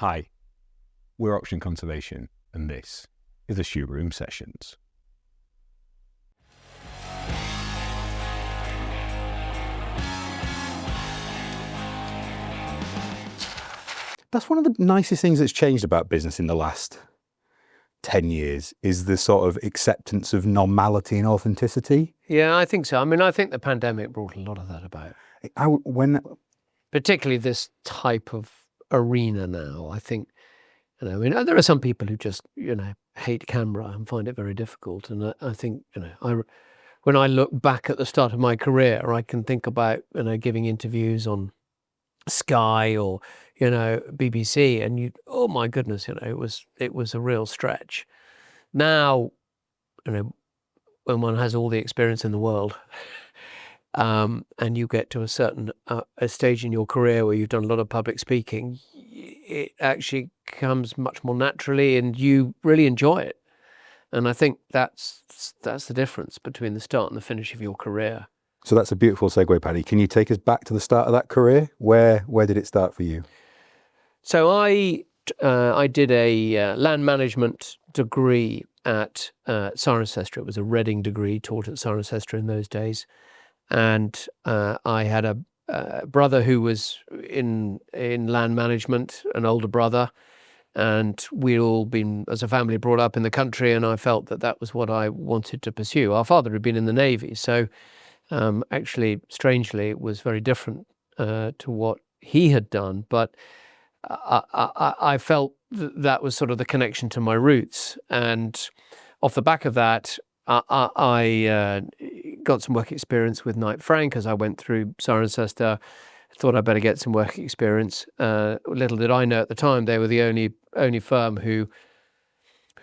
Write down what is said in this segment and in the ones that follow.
Hi, we're Auction Conservation, and this is the Shoe Room Sessions. That's one of the nicest things that's changed about business in the last 10 years, is the sort of acceptance of normality and authenticity. Yeah, I think so. I mean, I think the pandemic brought a lot of that about. Particularly this type of arena now, I think, I mean, there are some people who just, hate camera and find it very difficult. And I think, when I look back at the start of my career, I can think about, giving interviews on Sky or, BBC, and oh my goodness, it was a real stretch. Now, when one has all the experience in the world, and you get to a certain a stage in your career where you've done a lot of public speaking, it actually comes much more naturally, and you really enjoy it. And I think that's the difference between the start and the finish of your career. So that's a beautiful segue, Paddy. Can you take us back to the start of that career? Where did it start for you? So I did a land management degree at Cirencester. It was a Reading degree, taught at Cirencester in those days. And I had a brother who was in land management, an older brother. And we'd all been, as a family, brought up in the country, and I felt that was what I wanted to pursue. Our father had been in the Navy, so actually, strangely, it was very different to what he had done. But I felt that was sort of the connection to my roots. And off the back of that, I got some work experience with Knight Frank as I went through Cirencester. Thought I'd better get some work experience. Little did I know at the time, they were the only firm who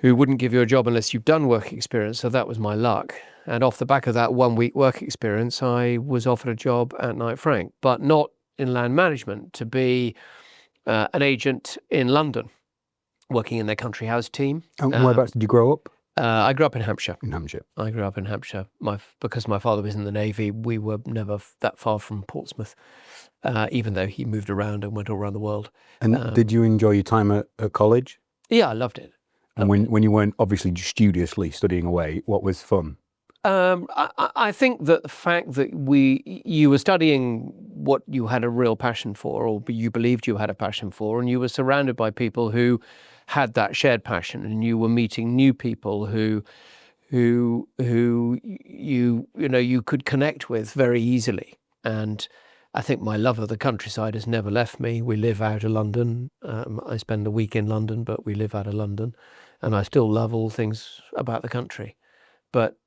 wouldn't give you a job unless you've done work experience. So that was my luck. And off the back of that 1 week work experience, I was offered a job at Knight Frank, but not in land management, to be an agent in London, working in their country house team. And whereabouts did you grow up? I grew up in Hampshire. In Hampshire. I grew up in Hampshire. Because my father was in the Navy, we were never that far from Portsmouth, even though he moved around and went all around the world. And did you enjoy your time at college? Yeah, I loved it. And when you weren't obviously studiously studying away, what was fun? I think that the fact that you were studying what you had a real passion for, or you believed you had a passion for, and you were surrounded by people who had that shared passion, and you were meeting new people who you could connect with very easily. And I think my love of the countryside has never left me. We live out of London. I spend a week in London, but we live out of London, and I still love all things about the country. But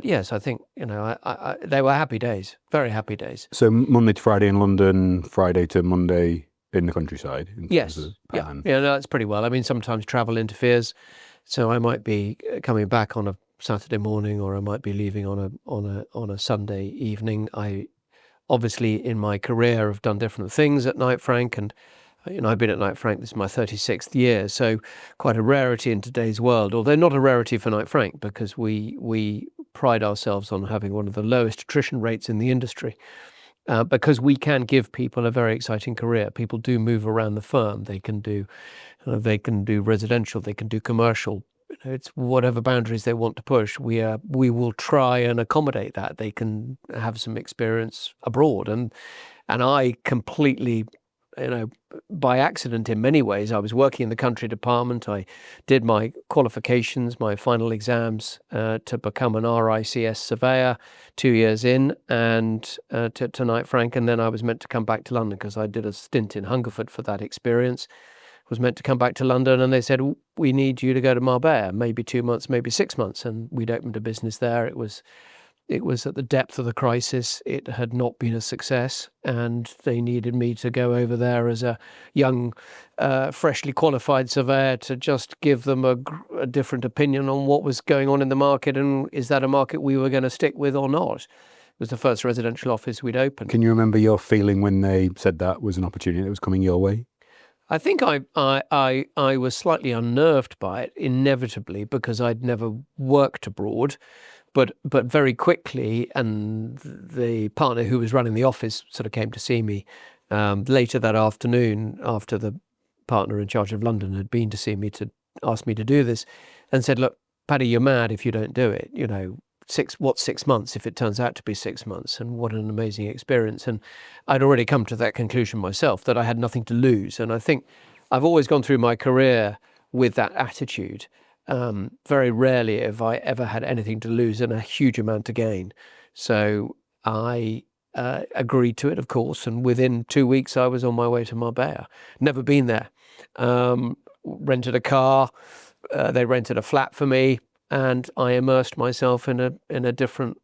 yes, I think they were happy days, very happy days. So Monday to Friday in London, Friday to Monday in the countryside. Yes, yeah, no, that's pretty well. I mean, sometimes travel interferes, so I might be coming back on a Saturday morning, or I might be leaving on a Sunday evening. I obviously in my career have done different things at Knight Frank, and I've been at Knight Frank, this is my 36th year, so quite a rarity in today's world, although not a rarity for Knight Frank, because we pride ourselves on having one of the lowest attrition rates in the industry, because we can give people a very exciting career. People do move around the firm. They can do residential, they can do commercial. It's whatever boundaries they want to push. We will try and accommodate that. They can have some experience abroad, and I completely, by accident in many ways. I was working in the country department. I did my qualifications, my final exams to become an RICS surveyor 2 years in, and to Knight Frank. And then I was meant to come back to London because I did a stint in Hungerford for that experience. Was meant to come back to London, and they said, we need you to go to Marbella, maybe 2 months, maybe 6 months. And we'd opened a business there. It was at the depth of the crisis. It had not been a success, and they needed me to go over there as a young, freshly qualified surveyor to just give them a different opinion on what was going on in the market, and is that a market we were going to stick with or not. It was the first residential office we'd opened. Can you remember your feeling when they said that was an opportunity that was coming your way? I think I was slightly unnerved by it, inevitably, because I'd never worked abroad. But very quickly, and the partner who was running the office sort of came to see me later that afternoon after the partner in charge of London had been to see me to ask me to do this, and said, "Look, Paddy, you're mad if you don't do it. You know, 6 months if it turns out to be 6 months, and what an amazing experience." And I'd already come to that conclusion myself, that I had nothing to lose. And I think I've always gone through my career with that attitude. Very rarely have I ever had anything to lose and a huge amount to gain. So I agreed to it, of course, and within 2 weeks I was on my way to Marbella. Never been there. Rented a car. They rented a flat for me, and I immersed myself in a different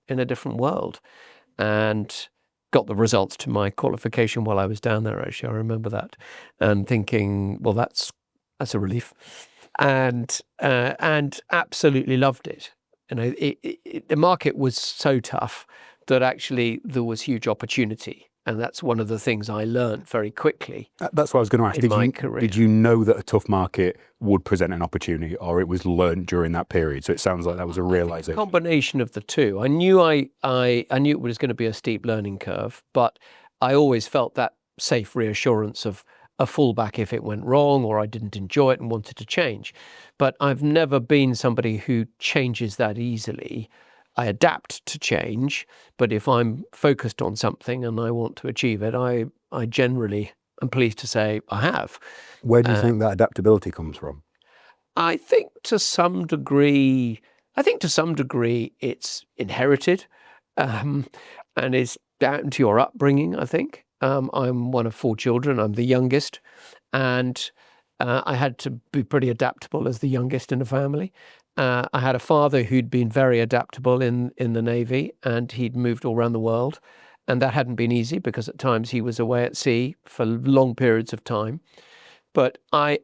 world, and got the results to my qualification while I was down there. Actually, I remember that, and thinking, well, that's a relief, and absolutely loved it. You know, the market was so tough that actually there was huge opportunity. And that's one of the things I learned very quickly. That's what I was going to ask. In my career. Did you know that a tough market would present an opportunity, or it was learned during that period? So it sounds like that was a realization. A combination of the two. I knew I knew it was going to be a steep learning curve, but I always felt that safe reassurance of a fallback if it went wrong or I didn't enjoy it and wanted to change. But I've never been somebody who changes that easily. I adapt to change, but if I'm focused on something and I want to achieve it, I generally am pleased to say I have. Where do you think that adaptability comes from? I think to some degree it's inherited, and it's down to your upbringing, I think. I'm one of 4 children. I'm the youngest, and I had to be pretty adaptable as the youngest in the family. I had a father who'd been very adaptable in the Navy, and he'd moved all around the world. And that hadn't been easy because at times he was away at sea for long periods of time. But I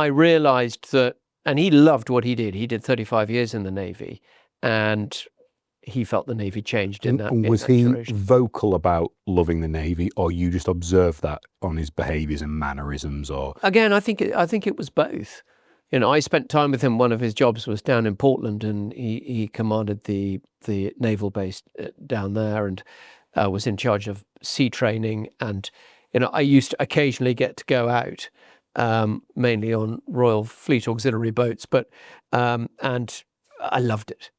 realized that, and he loved what he did. He did 35 years in the Navy, and he felt the Navy changed in that. And was he vocal about loving the Navy, or you just observed that on his behaviours and mannerisms? Or again, I think it was both. You know, I spent time with him. One of his jobs was down in Portland, and he commanded the naval base down there, and was in charge of sea training. And you know, I used to occasionally get to go out, mainly on Royal Fleet auxiliary boats, but and I loved it.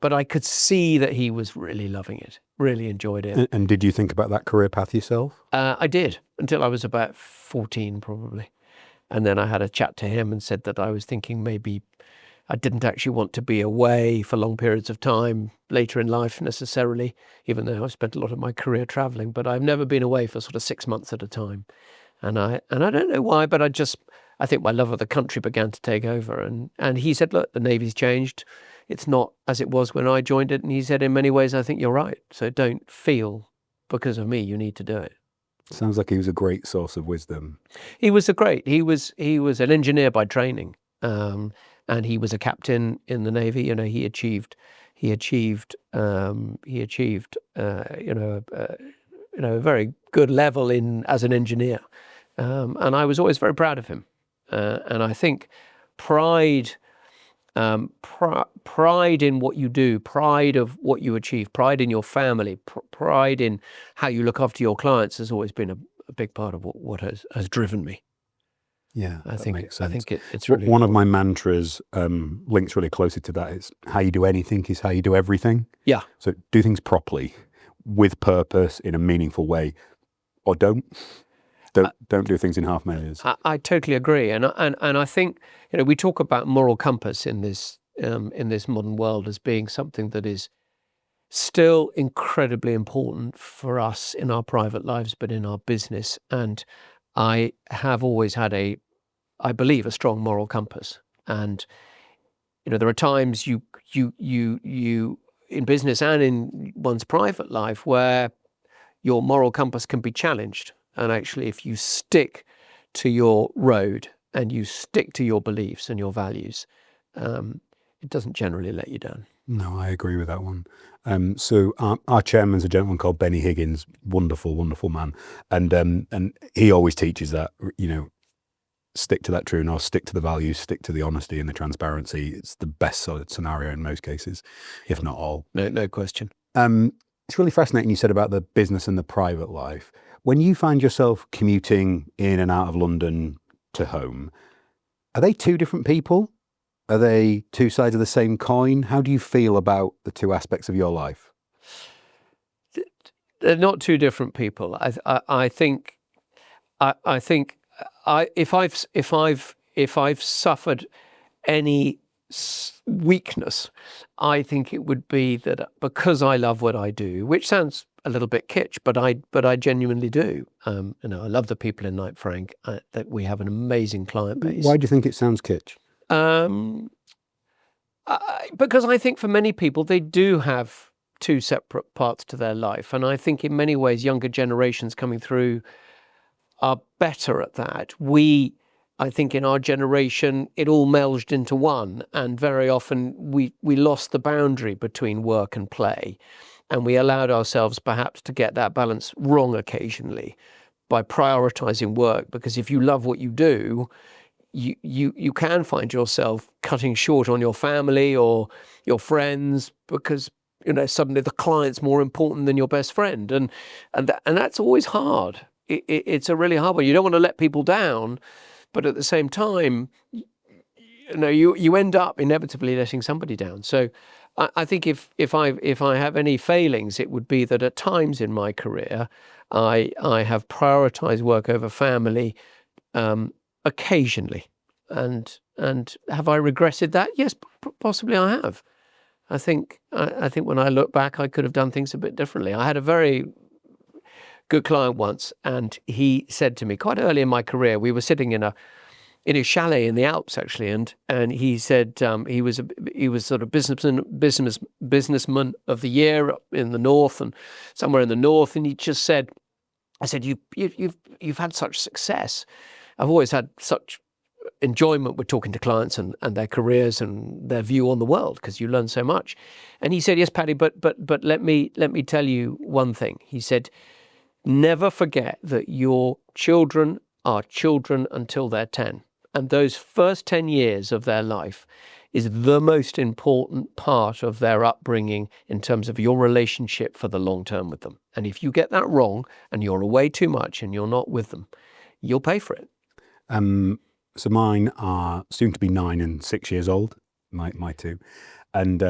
But I could see that he was really loving it, really enjoyed it. And did you think about that career path yourself? I did, until I was about 14, probably. And then I had a chat to him and said that I was thinking maybe I didn't actually want to be away for long periods of time later in life necessarily, even though I've spent a lot of my career traveling. But I've never been away for sort of 6 months at a time. And I don't know why, but I think my love of the country began to take over. And he said, look, the Navy's changed. It's not as it was when I joined it. And he said, in many ways, I think you're right. So don't feel because of me, you need to do it. Sounds like he was a great source of wisdom. He was an engineer by training, and he was a captain in the Navy. You know, he achieved a very good level as an engineer, and I was always very proud of him. And I think pride in what you do, pride of what you achieve, pride in your family, pride in how you look after your clients has always been a big part of what has driven me. Yeah, I think makes sense. I think it's really one of my mantras links really closely to that. Is how you do anything is how you do everything. Yeah. So do things properly, with purpose, in a meaningful way, or don't do things in half measures. I totally agree, and I think, you know, we talk about moral compass in this modern world as being something that is still incredibly important for us in our private lives, but in our business. And I have always had I believe, a strong moral compass. And you know, there are times you in business and in one's private life where your moral compass can be challenged. And actually, if you stick to your road and you stick to your beliefs and your values, it doesn't generally let you down. No, I agree with that one. So our chairman's a gentleman called Benny Higgins, wonderful, wonderful man. And he always teaches that, you know, stick to that true north, stick to the values, stick to the honesty and the transparency. It's the best sort of scenario in most cases, if not all. No question. It's really fascinating you said about the business and the private life. When you find yourself commuting in and out of London to home. Are they two different people? Are they two sides of the same coin? How do you feel about the two aspects of your life? They're not two different people. I think if I've suffered any weakness, I think it would be that because I love what I do, which sounds a little bit kitsch, but I genuinely do. I love the people in Knight Frank. That we have an amazing client base. Why do you think it sounds kitsch? Because I think for many people they do have two separate parts to their life, and I think in many ways younger generations coming through are better at that. I think in our generation, it all melded into one, and very often we lost the boundary between work and play, and we allowed ourselves perhaps to get that balance wrong occasionally by prioritizing work. Because if you love what you do, you can find yourself cutting short on your family or your friends because suddenly the client's more important than your best friend, and that's always hard. It's a really hard one. You don't want to let people down, but at the same time, you end up inevitably letting somebody down. So I think if I have any failings, it would be that at times in my career, I have prioritized work over family occasionally. And have I regretted that? Yes, possibly I have. I think when I look back, I could have done things a bit differently. I had a very good client once, and he said to me quite early in my career, we were sitting in a chalet in the Alps actually, and he said he was sort of businessman of the year in the north and somewhere in the north, and he just said, I said, you've had such success. I've always had such enjoyment with talking to clients and their careers and their view on the world, because you learn so much. And he said, yes, Paddy, but let me tell you one thing. He said, never forget that your children are children until they're 10. And those first 10 years of their life is the most important part of their upbringing in terms of your relationship for the long term with them. And if you get that wrong and you're away too much and you're not with them, you'll pay for it. So mine are soon to be 9 and 6 years old, my two. And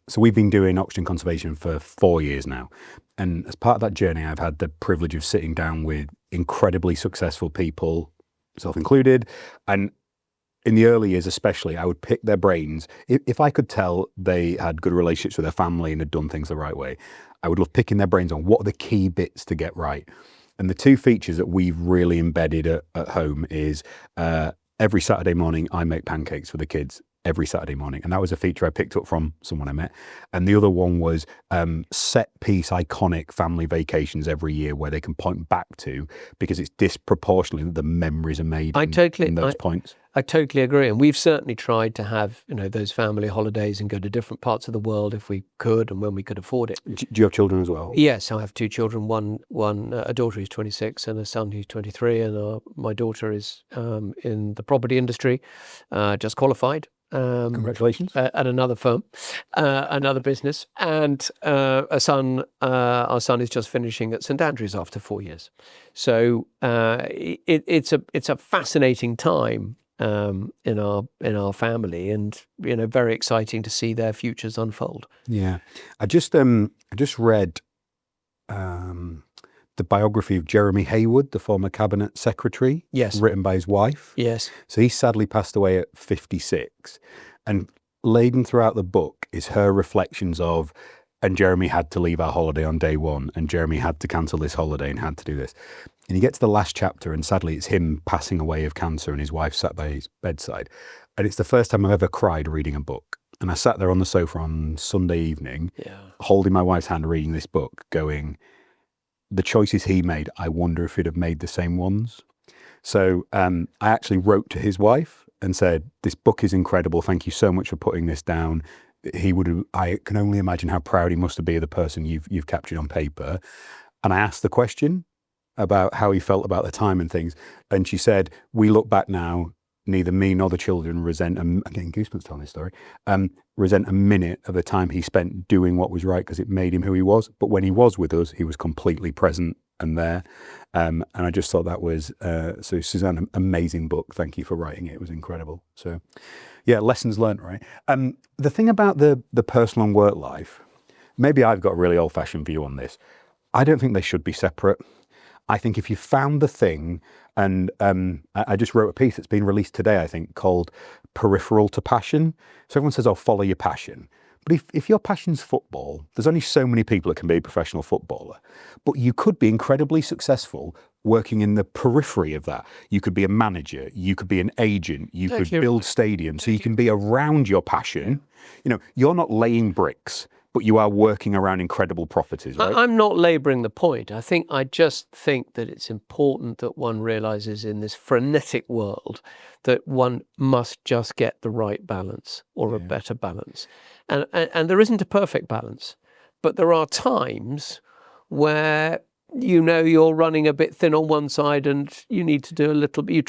so we've been doing oxygen conservation for 4 years now. And as part of that journey, I've had the privilege of sitting down with incredibly successful people, self included. And in the early years especially, I would pick their brains. If I could tell they had good relationships with their family and had done things the right way, I would love picking their brains on what are the key bits to get right. And the two features that we've really embedded at home is every Saturday morning I make pancakes for the kids every Saturday morning. And that was a feature I picked up from someone I met. And the other one was set piece iconic family vacations every year where they can point back to, because it's disproportionately that the memories are made in those points. I totally agree. And we've certainly tried to have, those family holidays and go to different parts of the world if we could and when we could afford it. Do you have children as well? Yes, I have two children. A daughter who's 26 and a son who's 23. And my daughter is in the property industry, just qualified. Congratulations. At another firm, another business, and our son is just finishing at St Andrews after 4 years. So it's a fascinating time in our family, and very exciting to see their futures unfold. Yeah, I just read the biography of Jeremy Haywood, the former cabinet secretary, yes, written by his wife. Yes. So he sadly passed away at 56. And laden throughout the book is her reflections of, and Jeremy had to leave our holiday on day one, and Jeremy had to cancel this holiday and had to do this. And you get to the last chapter, and sadly it's him passing away of cancer and his wife sat by his bedside. And it's the first time I've ever cried reading a book. And I sat there on the sofa on Sunday evening, holding my wife's hand, reading this book, going, the choices he made, I wonder if he'd have made the same ones. So I actually wrote to his wife and said, this book is incredible. Thank you so much for putting this down. I can only imagine how proud he must have been of the person you've captured on paper. And I asked the question about how he felt about the time and things. And she said, we look back now, neither me nor the children resent, I'm getting goosebumps telling this story, resent a minute of the time he spent doing what was right because it made him who he was. But when he was with us, he was completely present and there. And I just thought that was, so Suzanne, amazing book. Thank you for writing it. It was incredible. So yeah, lessons learned, right? The thing about the personal and work life, maybe I've got a really old fashioned view on this. I don't think they should be separate. I think if you found the thing, and I just wrote a piece that's been released today, I think, called Peripheral to Passion. So everyone says, oh, follow your passion. But if your passion's football, there's only so many people that can be a professional footballer. But you could be incredibly successful working in the periphery of that. You could be a manager, you could be an agent, you could build stadiums. So you can be around your passion. You know, you're not laying bricks, but you are working around incredible properties, right? I'm not labouring the point. I just think that it's important that one realises in this frenetic world that one must just get the right balance or a better balance. And there isn't a perfect balance, but there are times where you're running a bit thin on one side and you need to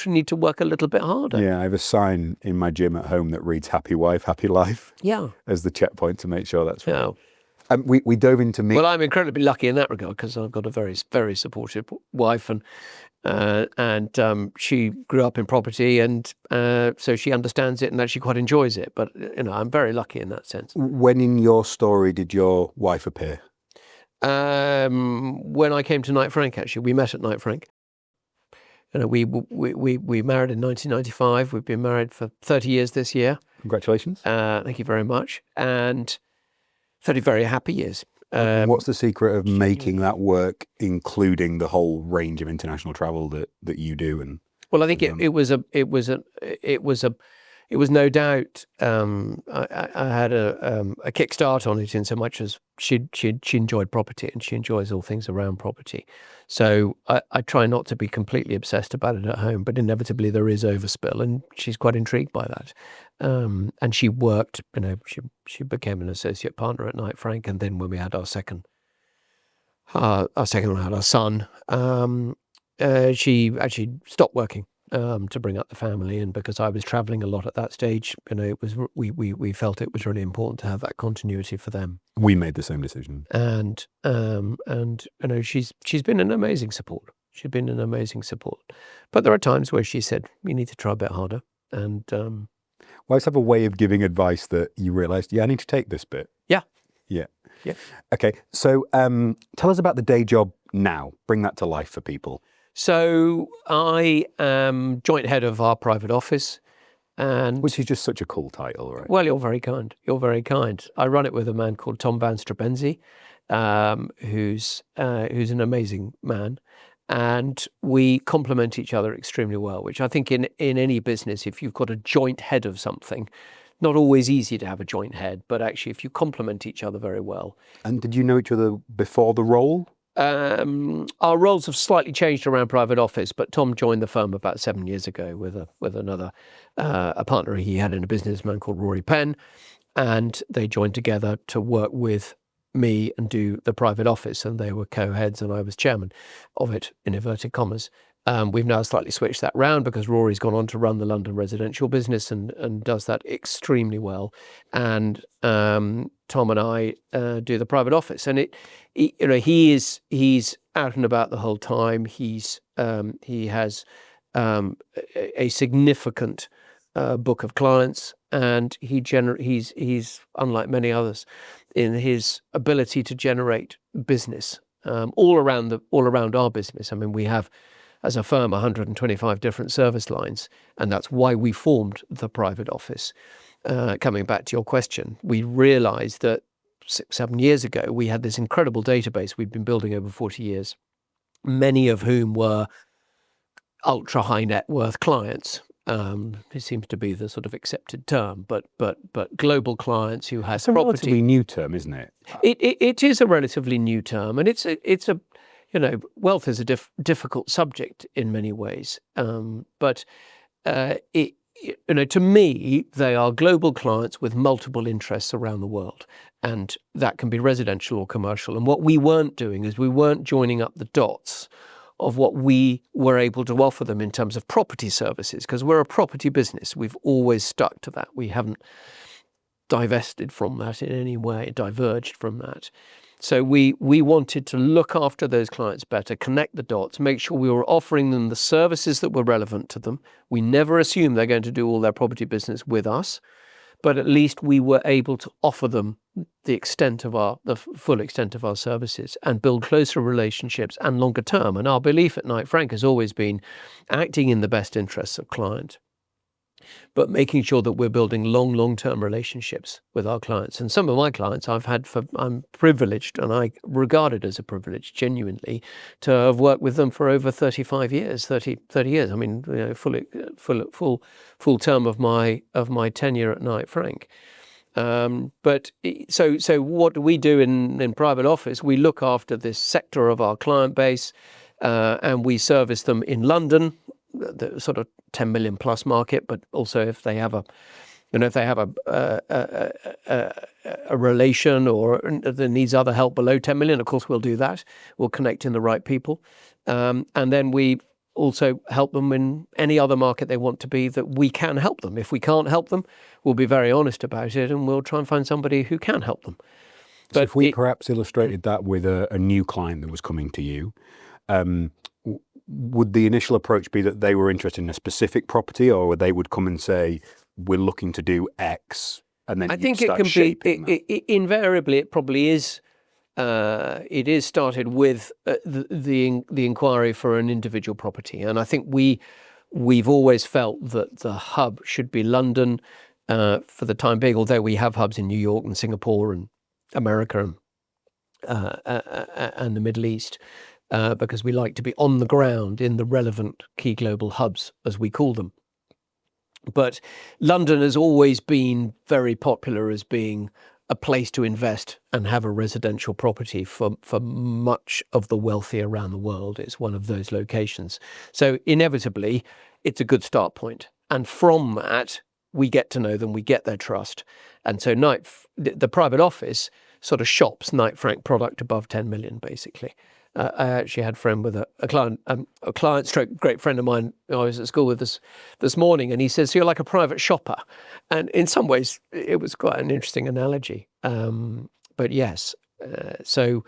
need to work a little bit harder. Yeah, I have a sign in my gym at home that reads "Happy Wife, Happy Life." Yeah, as the checkpoint to make sure that's right. Yeah. We dove into me. Well, I'm incredibly lucky in that regard because I've got a very, very supportive wife, and she grew up in property, and so she understands it and actually quite enjoys it. But I'm very lucky in that sense. When in your story did your wife appear? When I came to Knight Frank, actually, we met at Knight Frank. We married in 1995. We've been married for 30 years this year. Congratulations. Thank you very much. And 30 very happy years. What's the secret of making that work, including the whole range of international travel that you do? And well, I think it was no doubt. I had a kickstart on it in so much as she enjoyed property and she enjoys all things around property. So I try not to be completely obsessed about it at home, but inevitably there is overspill, and she's quite intrigued by that. And she worked, she became an associate partner at Knight Frank, and then when we had our second one, our son, she actually stopped working to bring up the family, and because I was travelling a lot at that stage, it was we felt it was really important to have that continuity for them. We made the same decision, and she's been an amazing support. She's been an amazing support, but there are times where she said you need to try a bit harder, and wives have a way of giving advice that you realised, I need to take this bit. Yeah. Okay, so tell us about the day job now. Bring that to life for people. So I am joint head of our private office, which is just such a cool title, right? Well, you're very kind. You're very kind. I run it with a man called Tom Van Strabenzi, who's an amazing man, and we complement each other extremely well. Which I think in any business, if you've got a joint head of something, not always easy to have a joint head, but actually if you complement each other very well. And did you know each other before the role? Our roles have slightly changed around private office, but Tom joined the firm about 7 years ago with another a partner he had in a businessman called Rory Penn, and they joined together to work with me and do the private office, and they were co-heads and I was chairman of it, in inverted commas. We've now slightly switched that round because Rory's gone on to run the London residential business and does that extremely well, and Tom and I do the private office, and he's out and about the whole time. He has a significant book of clients, and he's unlike many others in his ability to generate business all around our business. I mean, we have, as a firm, 125 different service lines, and that's why we formed the private office. Coming back to your question, we realised that 6-7 years ago, we had this incredible database we'd been building over 40 years, many of whom were ultra high net worth clients. It seems to be the sort of accepted term, but global clients who have property. It's a relatively new term, isn't it? It is a relatively new term, and it's a wealth is a difficult subject in many ways. But to me, they are global clients with multiple interests around the world, and that can be residential or commercial. And what we weren't doing is we weren't joining up the dots of what we were able to offer them in terms of property services, because we're a property business. We've always stuck to that. We haven't divested from that in any way, diverged from that. So we wanted to look after those clients better, connect the dots, make sure we were offering them the services that were relevant to them. We never assume they're going to do all their property business with us, but at least we were able to offer them the full extent of our services and build closer relationships and longer term. And our belief at Knight Frank has always been acting in the best interests of client, but making sure that we're building long-term relationships with our clients. And some of my clients I'm privileged, and I regard it as a privilege, genuinely, to have worked with them for over 35 years, 30 years. I mean, full term of my tenure at Knight Frank. But so what do we do in private office? We look after this sector of our client base, and we service them in London, the sort of 10 million plus market, but also if they have a relation or that needs other help below 10 million, of course we'll do that. We'll connect in the right people, and then we also help them in any other market they want to be that we can help them. If we can't help them, we'll be very honest about it, and we'll try and find somebody who can help them. So if we perhaps illustrated that with a new client that was coming to you, would the initial approach be that they were interested in a specific property, or they would come and say, we're looking to do X, and then I think it can be, invariably it probably is, it is started with the inquiry for an individual property. And I think we've always felt that the hub should be London for the time being, although we have hubs in New York and Singapore and America and the Middle East. Because we like to be on the ground in the relevant key global hubs, as we call them. But London has always been very popular as being a place to invest and have a residential property for much of the wealthy around the world. It's one of those locations. So inevitably, it's a good start point. And from that, we get to know them, we get their trust. And so the private office sort of shops Knight Frank product above 10 million, basically. I actually had a friend with a client stroke great friend of mine who I was at school with this morning, and he says, so you're like a private shopper. And in some ways, it was quite an interesting analogy. But yes, so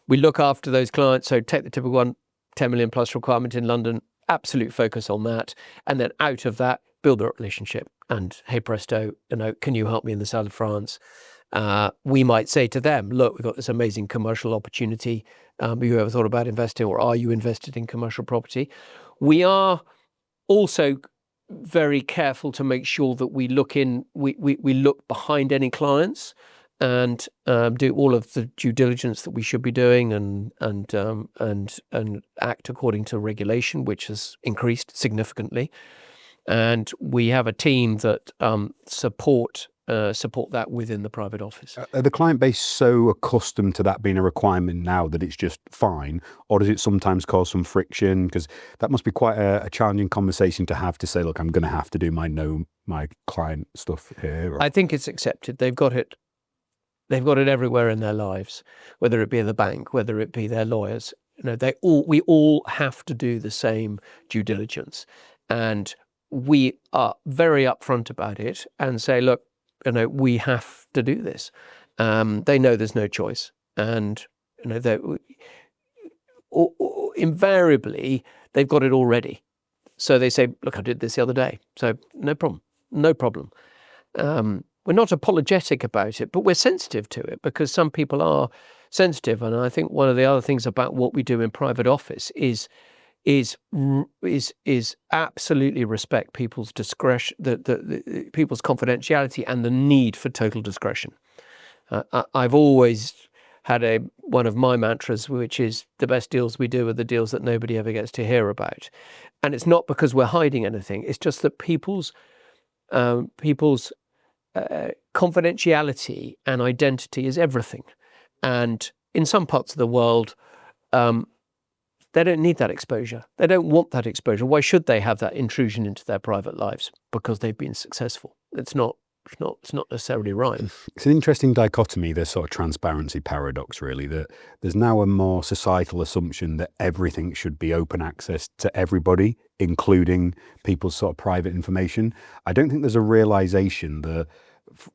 we look after those clients. So take the typical one, 10 million plus requirement in London, absolute focus on that. And then out of that, build a relationship. And hey presto, can you help me in the south of France? We might say to them, look, we've got this amazing commercial opportunity. Have you ever thought about investing, or are you invested in commercial property? We are also very careful to make sure that we look behind any clients and do all of the due diligence that we should be doing and act according to regulation, which has increased significantly. And we have a team that support that within the private office. Are the client base so accustomed to that being a requirement now that it's just fine, or does it sometimes cause some friction? Because that must be quite a challenging conversation to have, to say, look, I'm going to have to do my client stuff here. Or... I think it's accepted. They've got it everywhere in their lives, whether it be the bank, whether it be their lawyers. We all have to do the same due diligence, and we are very upfront about it and say, look, we have to do this. They know there's no choice, and invariably they've got it already. So they say, "Look, I did this the other day, so no problem." We're not apologetic about it, but we're sensitive to it because some people are sensitive, and I think one of the other things about what we do in private office is absolutely respect people's discretion, the people's confidentiality, and the need for total discretion. I've always had one of my mantras, which is the best deals we do are the deals that nobody ever gets to hear about, and it's not because we're hiding anything. It's just that people's confidentiality and identity is everything, and in some parts of the world. They don't need that exposure. They don't want that exposure. Why should they have that intrusion into their private lives? Because they've been successful. It's not necessarily right. It's an interesting dichotomy, this sort of transparency paradox, really, that there's now a more societal assumption that everything should be open access to everybody, including people's sort of private information. I don't think there's a realization that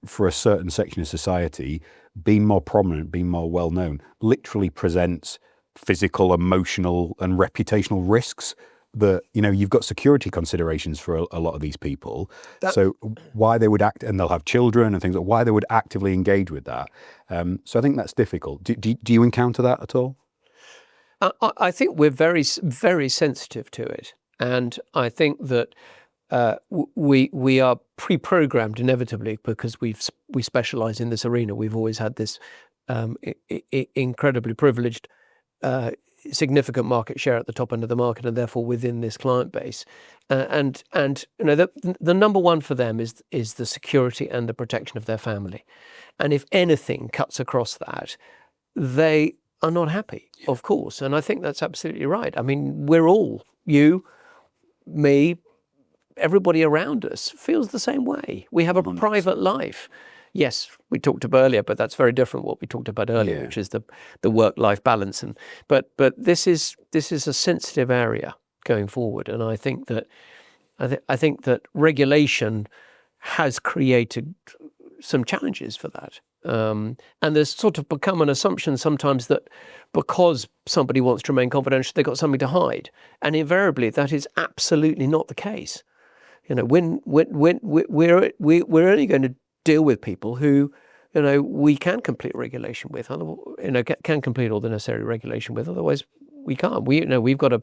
for a certain section of society, being more prominent, being more well known, literally presents physical, emotional, and reputational risks that, you've got security considerations for a lot of these people. So why they would act, and they'll have children and things, like why they would actively engage with that. So I think that's difficult. Do you encounter that at all? I think we're very, very sensitive to it. And I think that we are pre-programmed inevitably because we specialize in this arena. We've always had this incredibly privileged, significant market share at the top end of the market, and therefore within this client base. And the number one for them is the security and the protection of their family. And if anything cuts across that, they are not happy, of course. And I think that's absolutely right. I mean, we're all, you, me, everybody around us feels the same way. We have a private life. Yes, we talked about earlier, but that's very different what we talked about earlier, which is the work-life balance. But this is a sensitive area going forward, and I think that regulation has created some challenges for that. And there's sort of become an assumption sometimes that because somebody wants to remain confidential, they've got something to hide, and invariably that is absolutely not the case. When we're only going to deal with people who, we can complete regulation with, can complete all the necessary regulation with. Otherwise, we can't. We've got a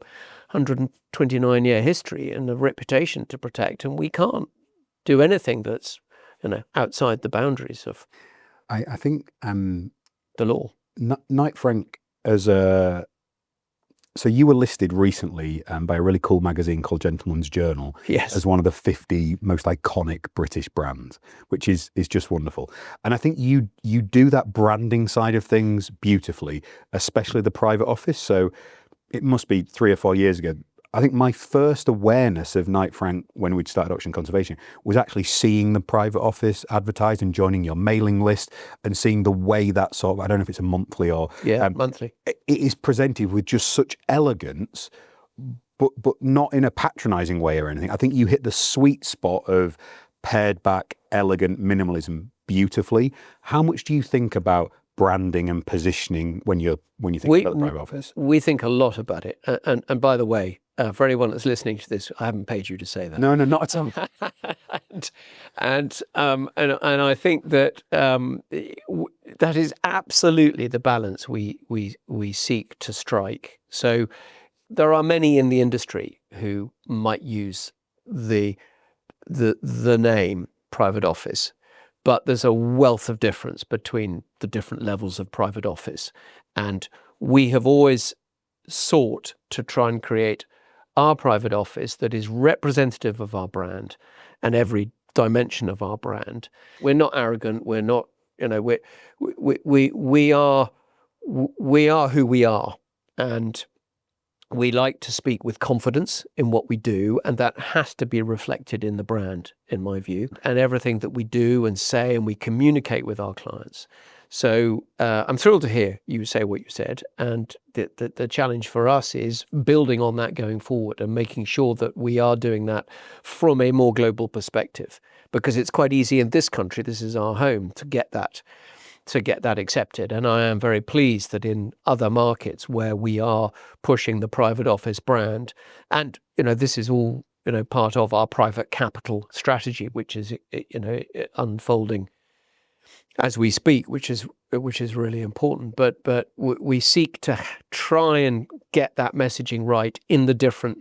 129-year history and a reputation to protect, and we can't do anything that's, outside the boundaries of. I think the law. Knight Frank so you were listed recently by a really cool magazine called Gentleman's Journal as one of the 50 most iconic British brands, which is just wonderful. And I think you do that branding side of things beautifully, especially the private office. So it must be 3 or 4 years ago. I think my first awareness of Knight Frank when we'd started Auction Conservation was actually seeing the private office advertised and joining your mailing list and seeing the way that sort of, I don't know if it's a monthly or... monthly. It is presented with just such elegance, but not in a patronising way or anything. I think you hit the sweet spot of pared back, elegant minimalism beautifully. How much do you think about branding and positioning when you think about the private office? We think a lot about it. And by the way, for anyone that's listening to this, I haven't paid you to say that. No, not at all. and I think that that is absolutely the balance we seek to strike. So there are many in the industry who might use the name private office, but there's a wealth of difference between the different levels of private office. And we have always sought to try and create our private office that is representative of our brand and every dimension of our brand. We're not arrogant. We're not, we are who we are. And we like to speak with confidence in what we do, and that has to be reflected in the brand, in my view, and everything that we do and say and we communicate with our clients. So I'm thrilled to hear you say what you said, and the challenge for us is building on that going forward and making sure that we are doing that from a more global perspective, because it's quite easy in this country, this is our home, to get that accepted. And I am very pleased that in other markets where we are pushing the private office brand, and this is all part of our private capital strategy, which is unfolding as we speak, which is really important. But we seek to try and get that messaging right in the different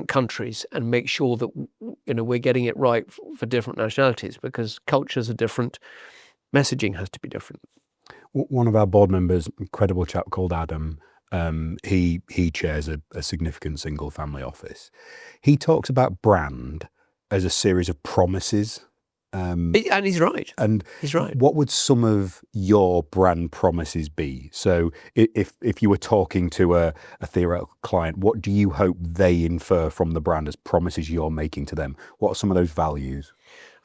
countries and make sure that we're getting it right for different nationalities, because cultures are different. Messaging has to be different. One of our board members, incredible chap called Adam, he chairs a significant single family office. He talks about brand as a series of promises. And he's right. And he's right. What would some of your brand promises be? So if you were talking to a theoretical client, what do you hope they infer from the brand as promises you're making to them? What are some of those values?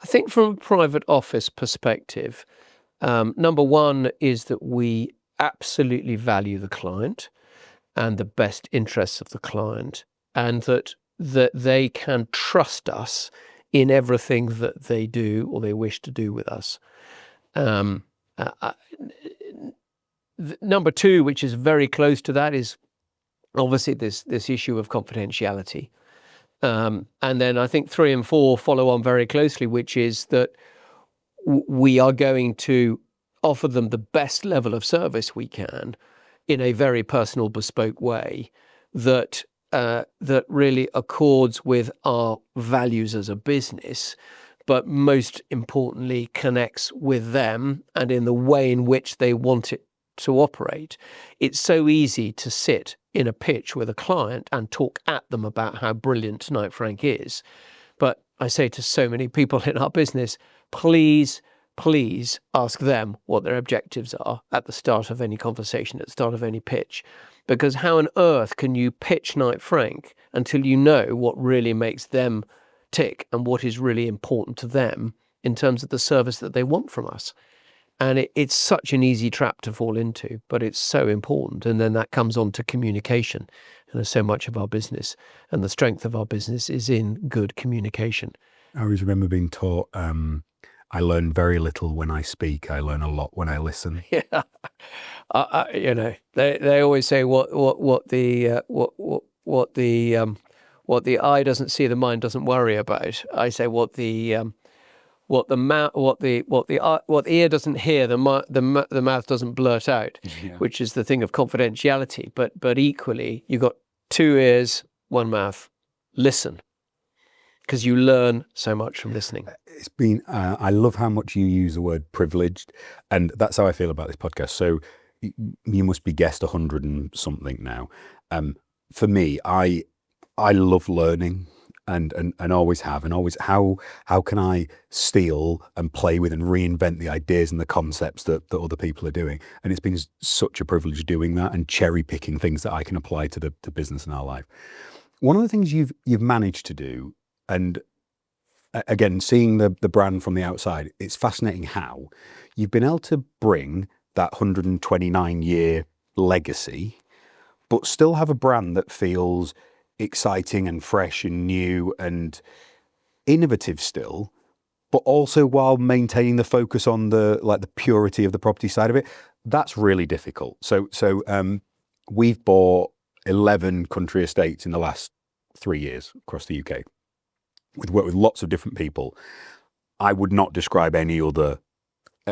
I think from a private office perspective, number one is that we absolutely value the client and the best interests of the client, and that they can trust us in everything that they do or they wish to do with us. Number two, which is very close to that, is obviously this issue of confidentiality. And then I think 3 and 4 follow on very closely, which is that we are going to offer them the best level of service we can in a very personal, bespoke way that that really accords with our values as a business, but most importantly connects with them and in the way in which they want it to operate. It's so easy to sit in a pitch with a client and talk at them about how brilliant Knight Frank is. But I say to so many people in our business, please ask them what their objectives are at the start of any conversation, at the start of any pitch. Because how on earth can you pitch Knight Frank until you know what really makes them tick and what is really important to them in terms of the service that they want from us? And it's such an easy trap to fall into, but it's so important. And then that comes on to communication. And there's so much of our business and the strength of our business is in good communication. I always remember being taught, I learn very little when I speak. I learn a lot when I listen. Yeah, they always say what the eye doesn't see, the mind doesn't worry about. I say what the ear doesn't hear, the mouth doesn't blurt out, Yeah. which is the thing of confidentiality. But equally, you've got 2 ears, 1 mouth. Listen, because you learn so much from listening. It's been, I love how much you use the word privileged, and that's how I feel about this podcast. So you must be guest 100 and something now. For me, I love learning and always have, and always, how can I steal and play with and reinvent the ideas and the concepts that other people are doing? And it's been such a privilege doing that and cherry picking things that I can apply to the business in our life. One of the things you've managed to do, and again, seeing the brand from the outside, it's fascinating how you've been able to bring that 129-year legacy, but still have a brand that feels exciting and fresh and new and innovative still, but also while maintaining the focus on the purity of the property side of it. That's really difficult. So we've bought 11 country estates in the last 3 years across the UK. We've worked with lots of different people. I would not describe any other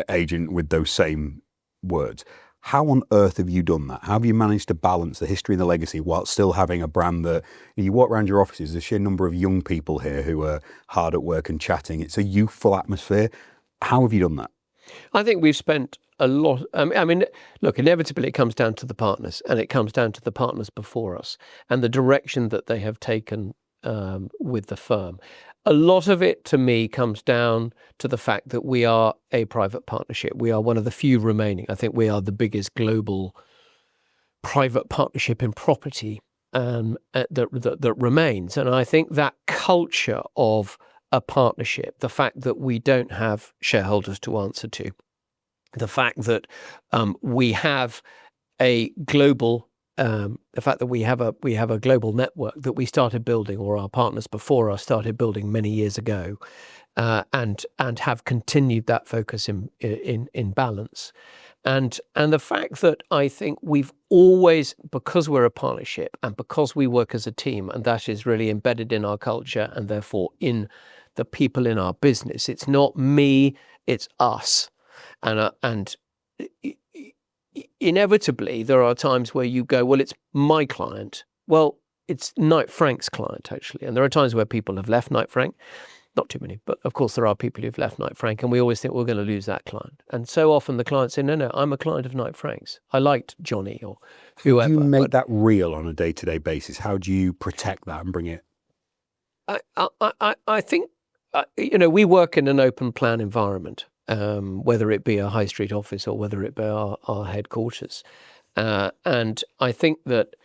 agent with those same words. How on earth have you done that? How have you managed to balance the history and the legacy while still having a brand that you walk around your offices, there's a sheer number of young people here who are hard at work and chatting. It's a youthful atmosphere. How have you done that? I think we've spent a lot. I mean, look, inevitably it comes down to the partners, and it comes down to the partners before us and the direction that they have taken with the firm. A lot of it, to me, comes down to the fact that we are a private partnership. We are one of the few remaining. I think we are the biggest global private partnership in property that remains. And I think that culture of a partnership, the fact that we don't have shareholders to answer to, the fact that we have a global the fact that we have a global network that we started building, or our partners before us started building many years ago, and have continued that focus in balance, and the fact that I think we've always, because we're a partnership and because we work as a team, and that is really embedded in our culture and therefore in the people in our business. It's not me, it's us, and inevitably, there are times where you go, well, it's my client. Well, it's Knight Frank's client, actually. And there are times where people have left Knight Frank. Not too many, but of course there are people who've left Knight Frank, and we always think we're going to lose that client. And so often the clients say, no, I'm a client of Knight Frank's. I liked Johnny or whoever. How do you make that real on a day-to-day basis? How do you protect that and bring it? I think, we work in an open plan environment. Whether it be a high street office or whether it be our headquarters, and I think that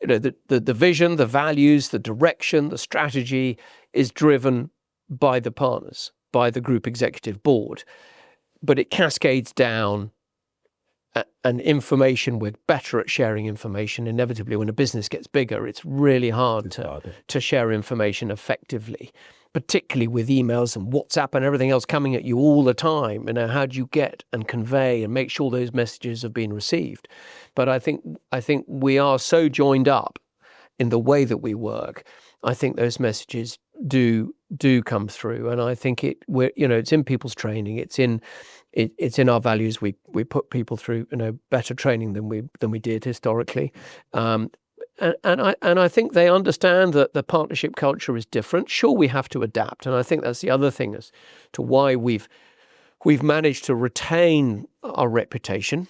the vision, the values, the direction, the strategy is driven by the partners, by the group executive board, but it cascades down. And information, we're better at sharing information. Inevitably, when a business gets bigger, it's really hard to share information effectively. particularly with emails and WhatsApp and everything else coming at you all the time. How do you get and convey and make sure those messages have been received? But I think we are so joined up in the way that we work. I think those messages do come through, and I think it's in people's training. It's in our values. We put people through better training than we did historically. And I think they understand that the partnership culture is different. Sure, we have to adapt, and I think that's the other thing as to why we've managed to retain our reputation,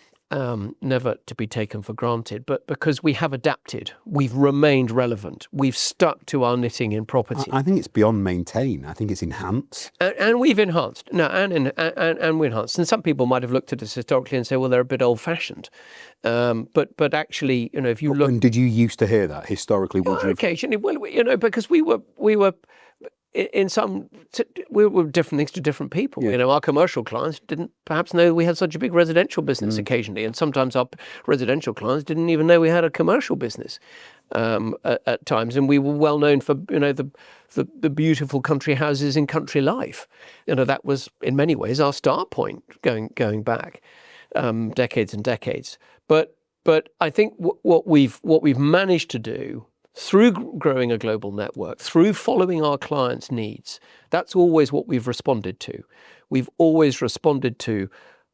never to be taken for granted, but because we have adapted, we've remained relevant, we've stuck to our knitting in property. I think it's beyond maintain. I think it's enhance. And we've enhanced. No, and we enhanced. And some people might have looked at us historically and say, well, they're a bit old-fashioned. But actually, if you look... And did you used to hear that historically? Occasionally, well, because we were we were different things to different people. Yeah. Our commercial clients didn't perhaps know we had such a big residential business occasionally, and sometimes our residential clients didn't even know we had a commercial business at times. And we were well known for the beautiful country houses in country life. That was in many ways our start point going back decades and decades. But I think what we've managed to do through growing a global network, through following our clients' needs, that's always what we've responded to. We've always responded to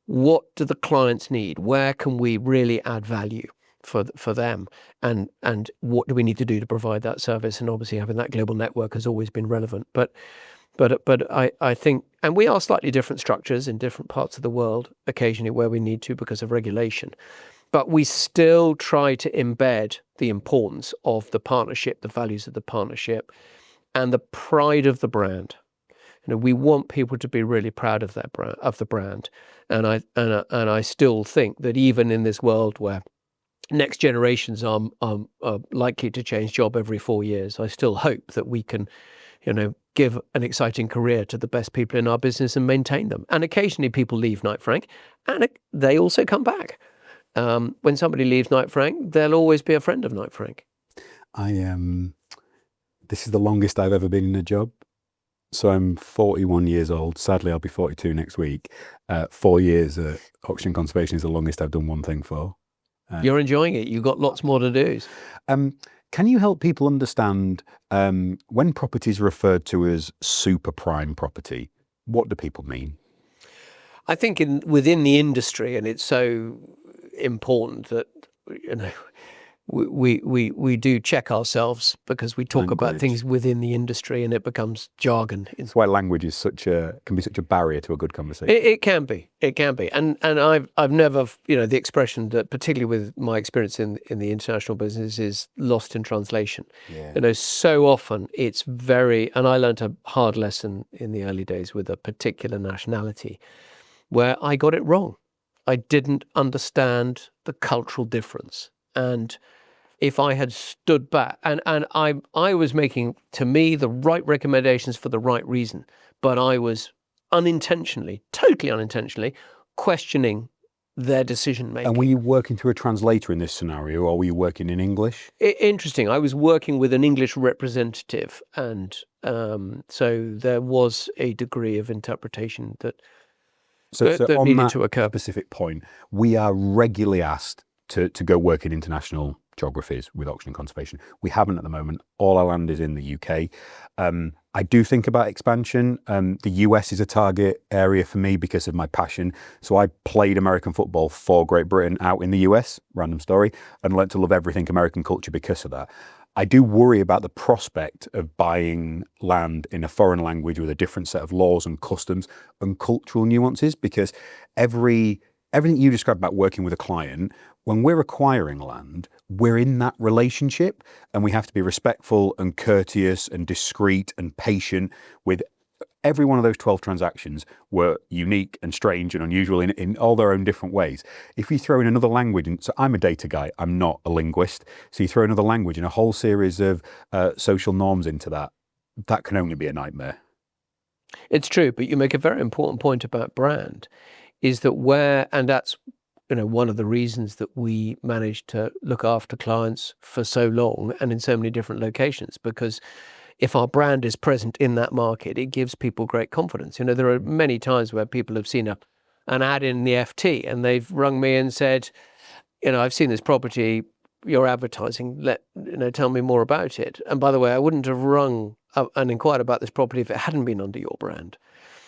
what do the clients need? Where can we really add value for them? And what do we need to do to provide that service? And obviously having that global network has always been relevant. But I think, and we are slightly different structures in different parts of the world, occasionally where we need to because of regulation. But we still try to embed the importance of the partnership, the values of the partnership, and the pride of the brand. We want people to be really proud of the brand. And I still think that even in this world where next generations are likely to change job every 4 years, I still hope that we can, give an exciting career to the best people in our business and maintain them. And occasionally people leave Knight Frank, and they also come back. When somebody leaves Knight Frank, they'll always be a friend of Knight Frank. This is the longest I've ever been in a job. So I'm 41 years old. Sadly, I'll be 42 next week. 4 years at Auction Conservation is the longest I've done one thing for. You're enjoying it. You've got lots more to do. Can you help people understand when property is referred to as super prime property, what do people mean? I think within the industry, and it's so important that we do check ourselves because we talk about things within the industry and it becomes jargon. It's why language is can be such a barrier to a good conversation. It can be, and I've never, the expression that particularly with my experience in the international business is lost in translation. Yeah. So often it's and I learned a hard lesson in the early days with a particular nationality where I got it wrong. I didn't understand the cultural difference. And if I had stood back, and I was making, to me, the right recommendations for the right reason, but I was totally unintentionally, questioning their decision making. And were you working through a translator in this scenario, or were you working in English? Interesting. I was working with an English representative, and so there was a degree of interpretation that on needed that to occur. Specific point, we are regularly asked to go work in international geographies with Auction and Conservation. We haven't at the moment. All our land is in the UK. I do think about expansion. The US is a target area for me because of my passion. So I played American football for Great Britain out in the US, random story, and learned to love everything American culture because of that. I do worry about the prospect of buying land in a foreign language with a different set of laws and customs and cultural nuances, because everything you described about working with a client, when we're acquiring land, we're in that relationship and we have to be respectful and courteous and discreet and patient with every one of those 12 transactions were unique and strange and unusual in all their own different ways. If you throw in another language, and so I'm a data guy, I'm not a linguist, so you throw another language and a whole series of social norms into that can only be a nightmare. It's true, but you make a very important point about brand, is that and that's one of the reasons that we managed to look after clients for so long and in so many different locations, because if our brand is present in that market, it gives people great confidence. There are many times where people have seen an ad in the FT and they've rung me and said, I've seen this property you're advertising. Tell me more about it. And by the way, I wouldn't have rung and inquired about this property if it hadn't been under your brand.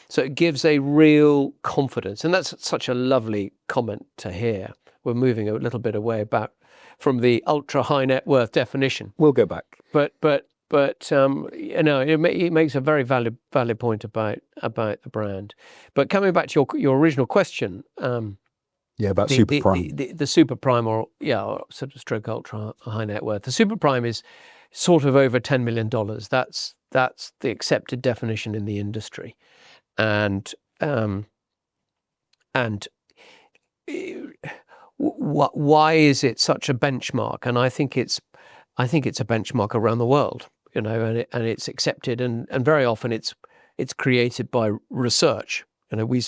So it gives a real confidence, and that's such a lovely comment to hear. We're moving a little bit away back from the ultra high net worth definition. We'll go back. But it makes a very valid point about the brand. But coming back to your original question, about super prime, the super prime or sort of stroke ultra high net worth. The super prime is sort of over $10 million. That's the accepted definition in the industry, and why is it such a benchmark? And I think it's a benchmark around the world, and it's accepted, and very often it's created by research. We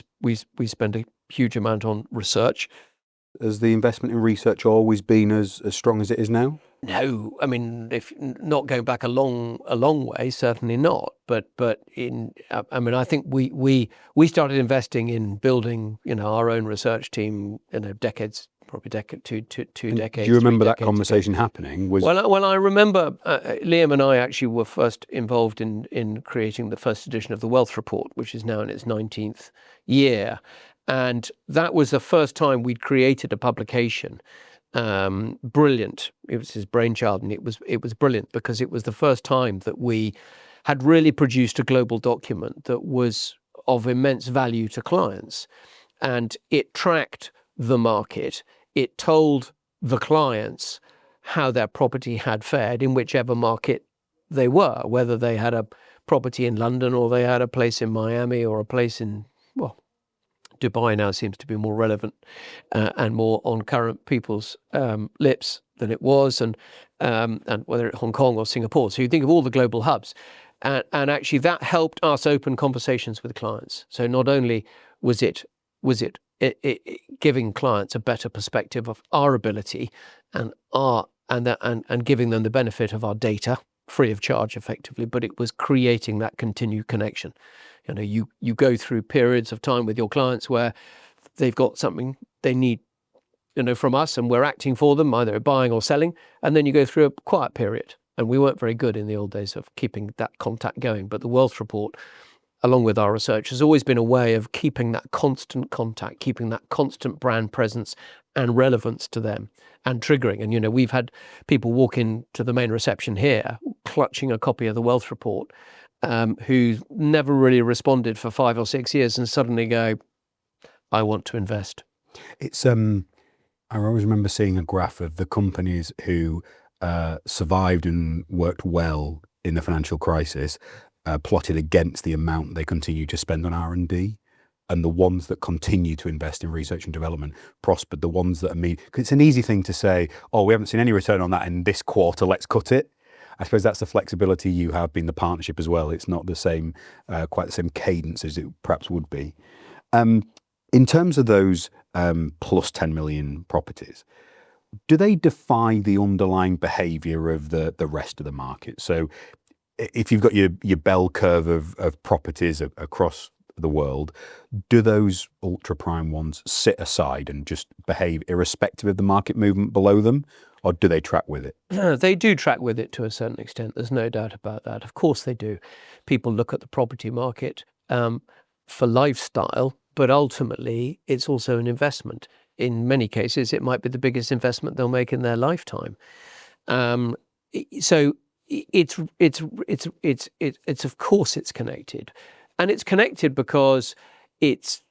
spend a huge amount on research. Has the investment in research always been as strong as it is now? No, I mean, if not going back a long way, certainly not. But I think we started investing in building, our own research team, decades, probably two decades. Do you remember that conversation happening? Well, I remember Liam and I actually were first involved in creating the first edition of the Wealth Report, which is now in its 19th year, and that was the first time we'd created a publication. Brilliant. It was his brainchild, and it was brilliant because it was the first time that we had really produced a global document that was of immense value to clients, and it tracked the market. It told the clients how their property had fared in whichever market they were, whether they had a property in London or they had a place in Miami or a place in, Dubai now seems to be more relevant and more on current people's lips than it was, and whether it's Hong Kong or Singapore. So you think of all the global hubs, and actually that helped us open conversations with clients. So not only was it giving clients a better perspective of our ability and giving them the benefit of our data free of charge effectively, but it was creating that continued connection. You go through periods of time with your clients where they've got something they need, from us, and we're acting for them, either buying or selling, and then you go through a quiet period. And we weren't very good in the old days of keeping that contact going. But the Wealth Report, along with our research, has always been a way of keeping that constant contact, keeping that constant brand presence and relevance to them, and triggering. And, we've had people walk into the main reception here clutching a copy of the Wealth Report, who never really responded for 5 or 6 years, and suddenly go, I want to invest. It's I always remember seeing a graph of the companies who survived and worked well in the financial crisis, plotted against the amount they continue to spend on R&D, and the ones that continue to invest in research and development prospered. The ones that because it's an easy thing to say, we haven't seen any return on that in this quarter, let's cut it. I suppose that's the flexibility you have being the partnership as well. It's not the same, quite the same cadence as it perhaps would be. In terms of those plus 10 million properties, do they defy the underlying behaviour of the rest of the market? So if you've got your bell curve of properties across the world, do those ultra prime ones sit aside and just behave irrespective of the market movement below them? Or do they track with it? They do track with it to a certain extent. There's no doubt about that. Of course they do. People look at the property market for lifestyle, but ultimately it's also an investment. In many cases, it might be the biggest investment they'll make in their lifetime. So it's of course it's connected, and it's connected because it's,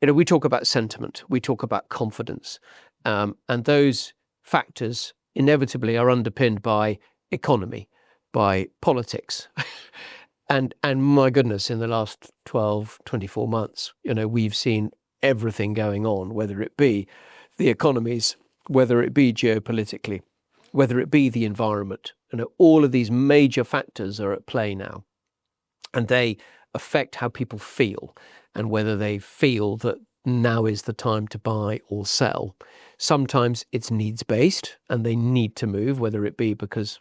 we talk about sentiment, we talk about confidence, and those factors inevitably are underpinned by economy, by politics. and my goodness, in the last 12, 24 months, we've seen everything going on, whether it be the economies, whether it be geopolitically, whether it be the environment. All of these major factors are at play now, and they affect how people feel and whether they feel that now is the time to buy or sell. Sometimes it's needs-based and they need to move, whether it be because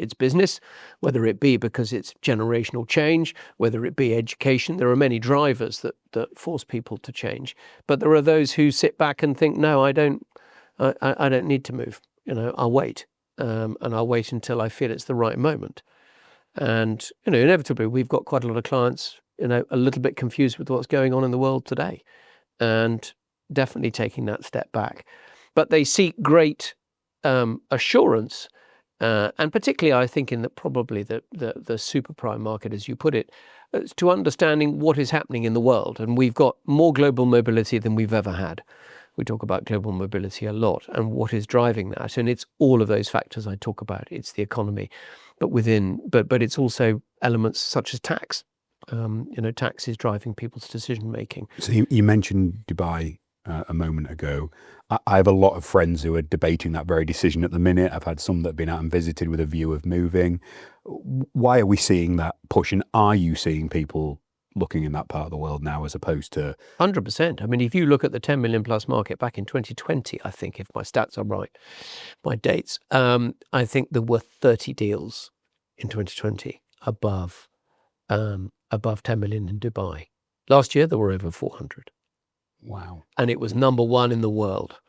it's business, whether it be because it's generational change, whether it be education. There are many drivers that force people to change. But there are those who sit back and think, no, I don't need to move. I'll wait. And I'll wait until I feel it's the right moment. And, inevitably, we've got quite a lot of clients, a little bit confused with what's going on in the world today, and definitely taking that step back. But they seek great assurance, and particularly, I think, in probably the super prime market, as you put it, to understanding what is happening in the world. And we've got more global mobility than we've ever had. We talk about global mobility a lot, and what is driving that. And it's all of those factors I talk about. It's the economy, but it's also elements such as tax. Tax is driving people's decision making. So you mentioned Dubai a moment ago. I have a lot of friends who are debating that very decision at the minute. I've had some that have been out and visited with a view of moving. Why are we seeing that push? And are you seeing people looking in that part of the world now as opposed to 100%? I mean, if you look at the 10 million plus market back in 2020, I think, if my stats are right, my dates, I think there were 30 deals in 2020 above 10 million in Dubai. Last year there were over 400. Wow. And it was number one in the world.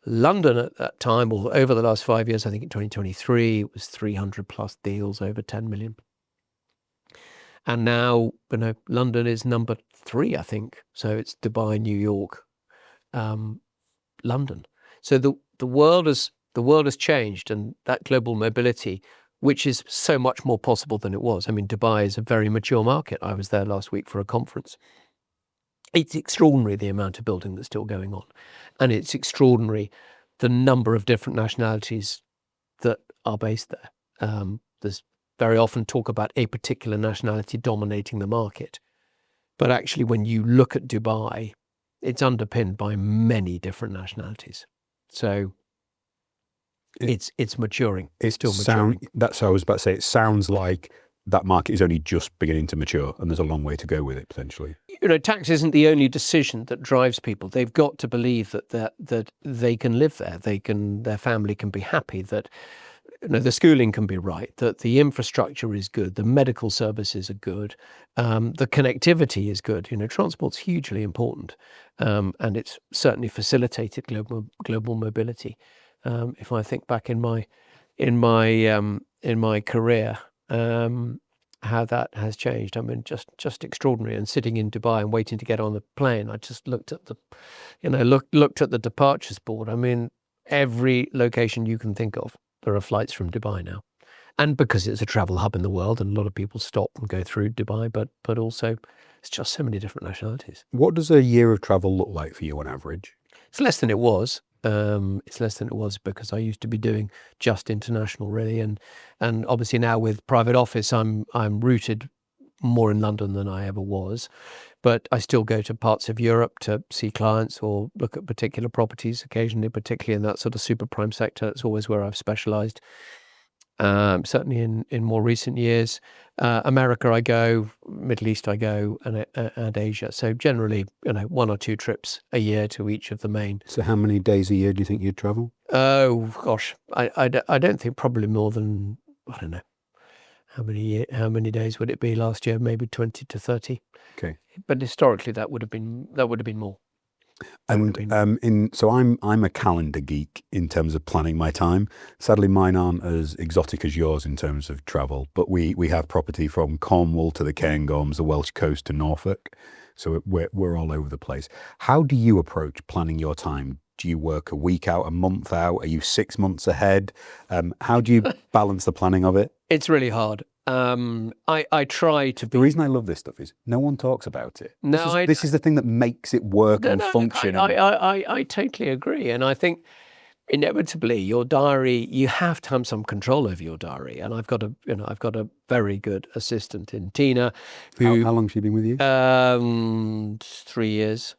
London at that time, or over the last 5 years, I think in 2023, it was 300 plus deals over 10 million. And now, London is number 3, I think. So it's Dubai, New York, London. So the world has changed, and that global mobility, which is so much more possible than it was. I mean, Dubai is a very mature market. I was there last week for a conference. It's extraordinary the amount of building that's still going on, and it's extraordinary the number of different nationalities that are based there. There's very often talk about a particular nationality dominating the market. But actually, when you look at Dubai, it's underpinned by many different nationalities. So it's maturing. It's still maturing. That's what I was about to say. It sounds like that market is only just beginning to mature, and there's a long way to go with it, potentially. Tax isn't the only decision that drives people. They've got to believe that they can live there. Their family can be happy, that the schooling can be right, that the infrastructure is good, the medical services are good, the connectivity is good. Transport's hugely important, and it's certainly facilitated global mobility. If I think back in my career, how that has changed, I mean, just extraordinary. And sitting in Dubai and waiting to get on the plane, I just looked at the departures board. I mean, every location you can think of, there are flights from Dubai now. And because it's a travel hub in the world, and a lot of people stop and go through Dubai, but also it's just so many different nationalities. What does a year of travel look like for you on average? It's less than it was. It's less than it was because I used to be doing just international, really, and obviously now with private office, I'm rooted more in London than I ever was, but I still go to parts of Europe to see clients or look at particular properties occasionally, particularly in that sort of super prime sector. That's always where I've specialised. Certainly in more recent years, America I go, Middle East I go, and Asia. So generally, 1 or 2 trips a year to each of the main. So how many days a year do you think you'd travel? Oh gosh, I don't think probably more than, I don't know, how many days would it be last year? Maybe 20 to 30. Okay. But historically, that would have been more. And so I'm a calendar geek in terms of planning my time. Sadly, mine aren't as exotic as yours in terms of travel, but we have property from Cornwall to the Cairngorms, the Welsh coast to Norfolk. So we're all over the place. How do you approach planning your time? Do you work a week out, a month out? Are you 6 months ahead? How do you balance the planning of it? It's really hard. I try to be. The reason I love this stuff is no one talks about it. No, this is the thing that makes it work and function. I totally agree, and I think inevitably your diary, you have to have some control over your diary. And I've got a very good assistant in Tina. Who, how long has she been with you? 3 years,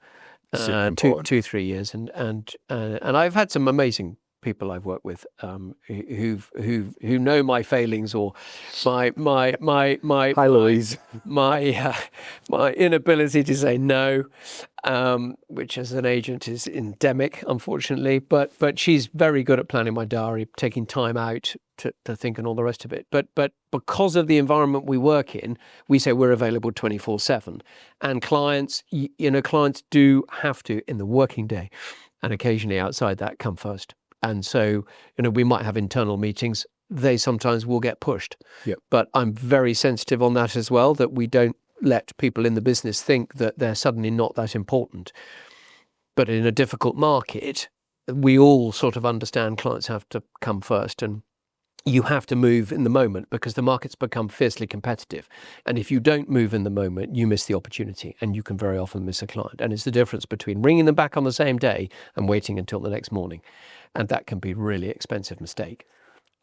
2-3 years, and I've had some amazing people I've worked with who know my failings or my Hi, Louise. my inability to say no, which as an agent is endemic, unfortunately. But she's very good at planning my diary, taking time out to think and all the rest of it. But because of the environment we work in, we say we're available 24/7, and clients do have to in the working day, and occasionally outside that, come first. And so, we might have internal meetings. They sometimes will get pushed. Yep. But I'm very sensitive on that as well, that we don't let people in the business think that they're suddenly not that important. But in a difficult market, we all sort of understand clients have to come first, and you have to move in the moment because the market's become fiercely competitive. And if you don't move in the moment, you miss the opportunity, and you can very often miss a client. And it's the difference between ringing them back on the same day and waiting until the next morning. And that can be a really expensive mistake.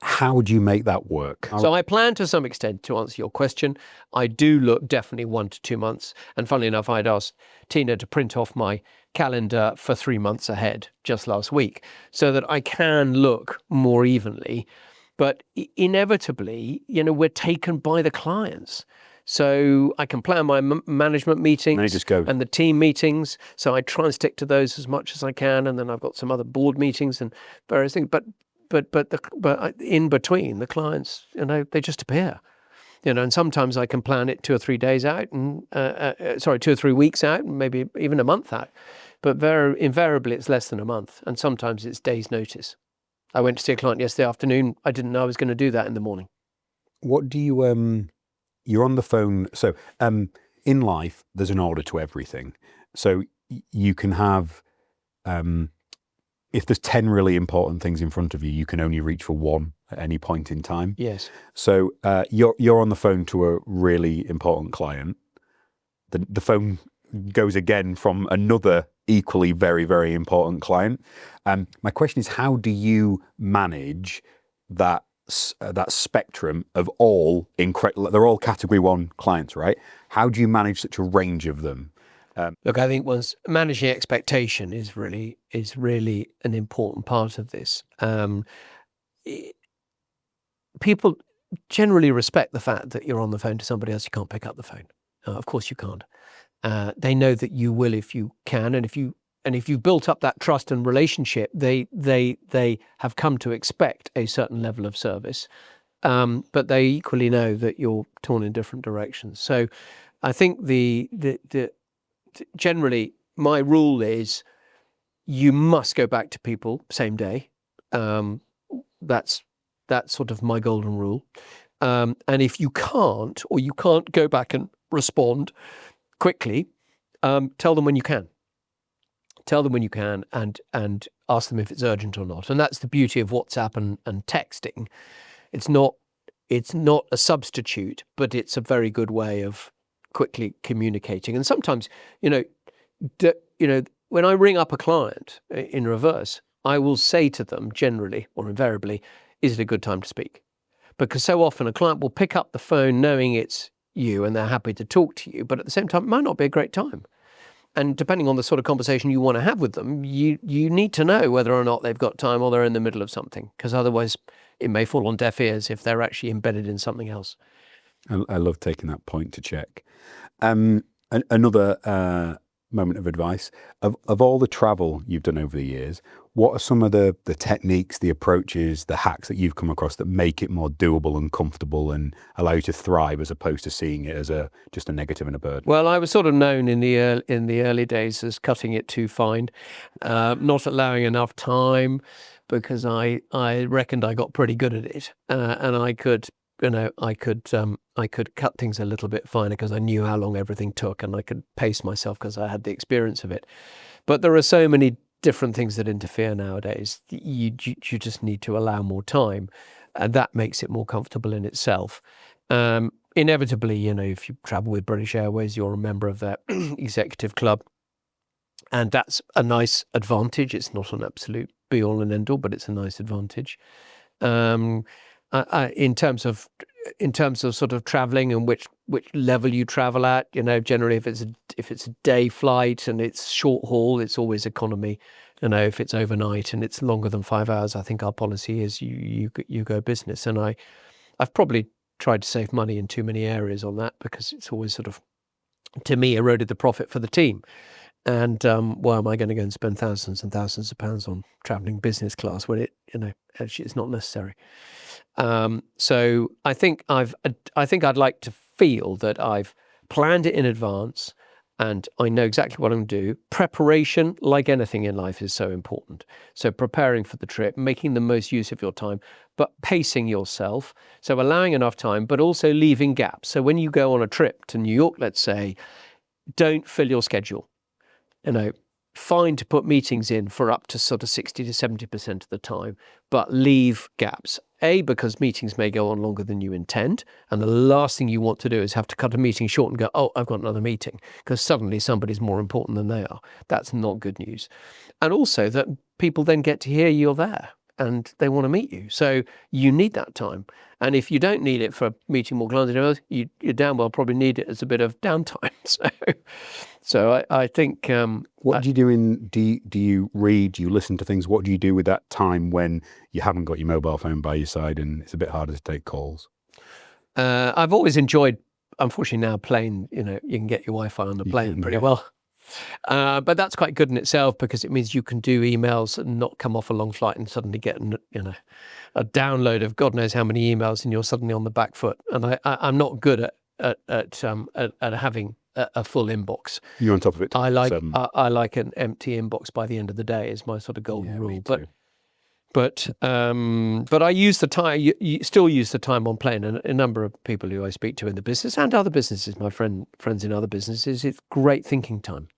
How do you make that work? So I plan to some extent, to answer your question. I do look definitely 1 to 2 months. And funnily enough, I'd asked Tina to print off my calendar for 3 months ahead just last week so that I can look more evenly. But inevitably, we're taken by the clients. So I can plan my management meetings And just go. and the team meetings. So I try and stick to those as much as I can. And then I've got some other board meetings and various things. But in between, the clients, they just appear. And sometimes I can plan it 2 or 3 days out, and 2 or 3 weeks out, and maybe even a month out. But very invariably, it's less than a month, and sometimes it's days' notice. I went to see a client yesterday afternoon. I didn't know I was going to do that in the morning. What do you you're on the phone. So in life, there's an order to everything. So you can have if there's 10 really important things in front of you, you can only reach for one at any point in time. Yes. So you're on the phone to a really important client. The phone goes again from another equally very, very important client. My question is, how do you manage that spectrum of all they're all category 1 clients, right? How do you manage such a range of them? Look, I think managing expectation is really an important part of this. People generally respect the fact that you're on the phone to somebody else. You can't pick up the phone. Of course you can't. They know that you will if you can, and if you've built up that trust and relationship, they have come to expect a certain level of service. But they equally know that you're torn in different directions. So I think generally my rule is you must go back to people same day. That's sort of my golden rule. And if you can't, or you can't go back and respond quickly, tell them when you can. Tell them when you can, and ask them if it's urgent or not. And that's the beauty of WhatsApp and texting. It's not a substitute, but it's a very good way of quickly communicating. And sometimes, when I ring up a client in reverse, I will say to them generally or invariably, is it a good time to speak? Because so often a client will pick up the phone knowing it's you and they're happy to talk to you, but at the same time, it might not be a great time. And depending on the sort of conversation you want to have with them, you need to know whether or not they've got time or they're in the middle of something, because otherwise it may fall on deaf ears if they're actually embedded in something else. I love taking that point to check. Another moment of advice, of all the travel you've done over the years, what are some of the techniques, the approaches, the hacks that you've come across that make it more doable and comfortable and allow you to thrive, as opposed to seeing it as just a negative and a burden? Well, I was sort of known in the early days as cutting it too fine, not allowing enough time, because I reckoned I got pretty good at it, and I could cut things a little bit finer because I knew how long everything took, and I could pace myself because I had the experience of it. But there are so many different things that interfere nowadays. You just need to allow more time, and that makes it more comfortable in itself. Inevitably, if you travel with British Airways, you're a member of their executive club, and that's a nice advantage. It's not an absolute be all and end all, but it's a nice advantage. In terms of sort of traveling and which level you travel at, generally if it's a day flight and it's short haul, it's always economy If it's overnight and it's longer than 5 hours, I think our policy is you go business. And I've probably tried to save money in too many areas on that, because it's always sort of, to me, eroded the profit for the team. And why am I going to go and spend thousands and thousands of pounds on traveling business class when actually it's not necessary? So I think I'd like to feel that I've planned it in advance and I know exactly what I'm going to do. Preparation, like anything in life, is so important. So preparing for the trip, making the most use of your time, but pacing yourself. So allowing enough time, but also leaving gaps. So when you go on a trip to New York, let's say, don't fill your schedule. Fine to put meetings in for up to sort of 60 to 70% of the time, but leave gaps. Because meetings may go on longer than you intend. And the last thing you want to do is have to cut a meeting short and go, oh, I've got another meeting, because suddenly somebody's more important than they are. That's not good news. And also that people then get to hear you're there and they want to meet you. So you need that time. And if you don't need it for meeting more clients, you damn well probably need it as a bit of downtime. So I think... what do you do do you read, do you listen to things? What do you do with that time when you haven't got your mobile phone by your side and it's a bit harder to take calls? I've always enjoyed, unfortunately now plane, you can get your Wi-Fi on the plane pretty well. But that's quite good in itself, because it means you can do emails and not come off a long flight and suddenly get a download of God knows how many emails, and you're suddenly on the back foot. And I'm not good at having a full inbox. You're on top of it. I like an empty inbox by the end of the day is my sort of golden rule. But I use the time. You still use the time on plane, and a number of people who I speak to in the business and other businesses, my friends in other businesses, it's great thinking time.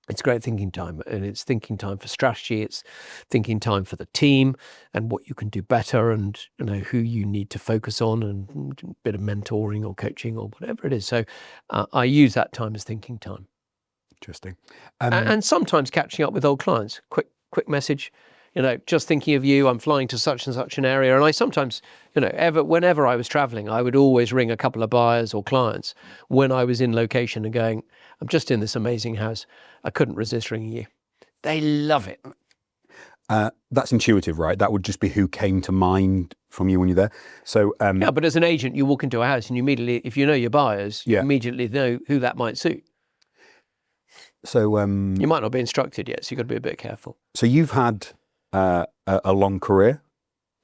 It's great thinking time, and it's thinking time for strategy. It's thinking time for the team and what you can do better, and who you need to focus on, and a bit of mentoring or coaching or whatever it is. So I use that time as thinking time. Interesting. And sometimes catching up with old clients. Quick message. Just thinking of you, I'm flying to such and such an area. And I sometimes, whenever I was traveling, I would always ring a couple of buyers or clients when I was in location and going, I'm just in this amazing house. I couldn't resist ringing you. They love it. That's intuitive, right? That would just be who came to mind from you when you're there. So yeah, but as an agent, you walk into a house and you immediately, if you know your buyers, you immediately know who that might suit. So you might not be instructed yet, so you've got to be a bit careful. So you've had a long career,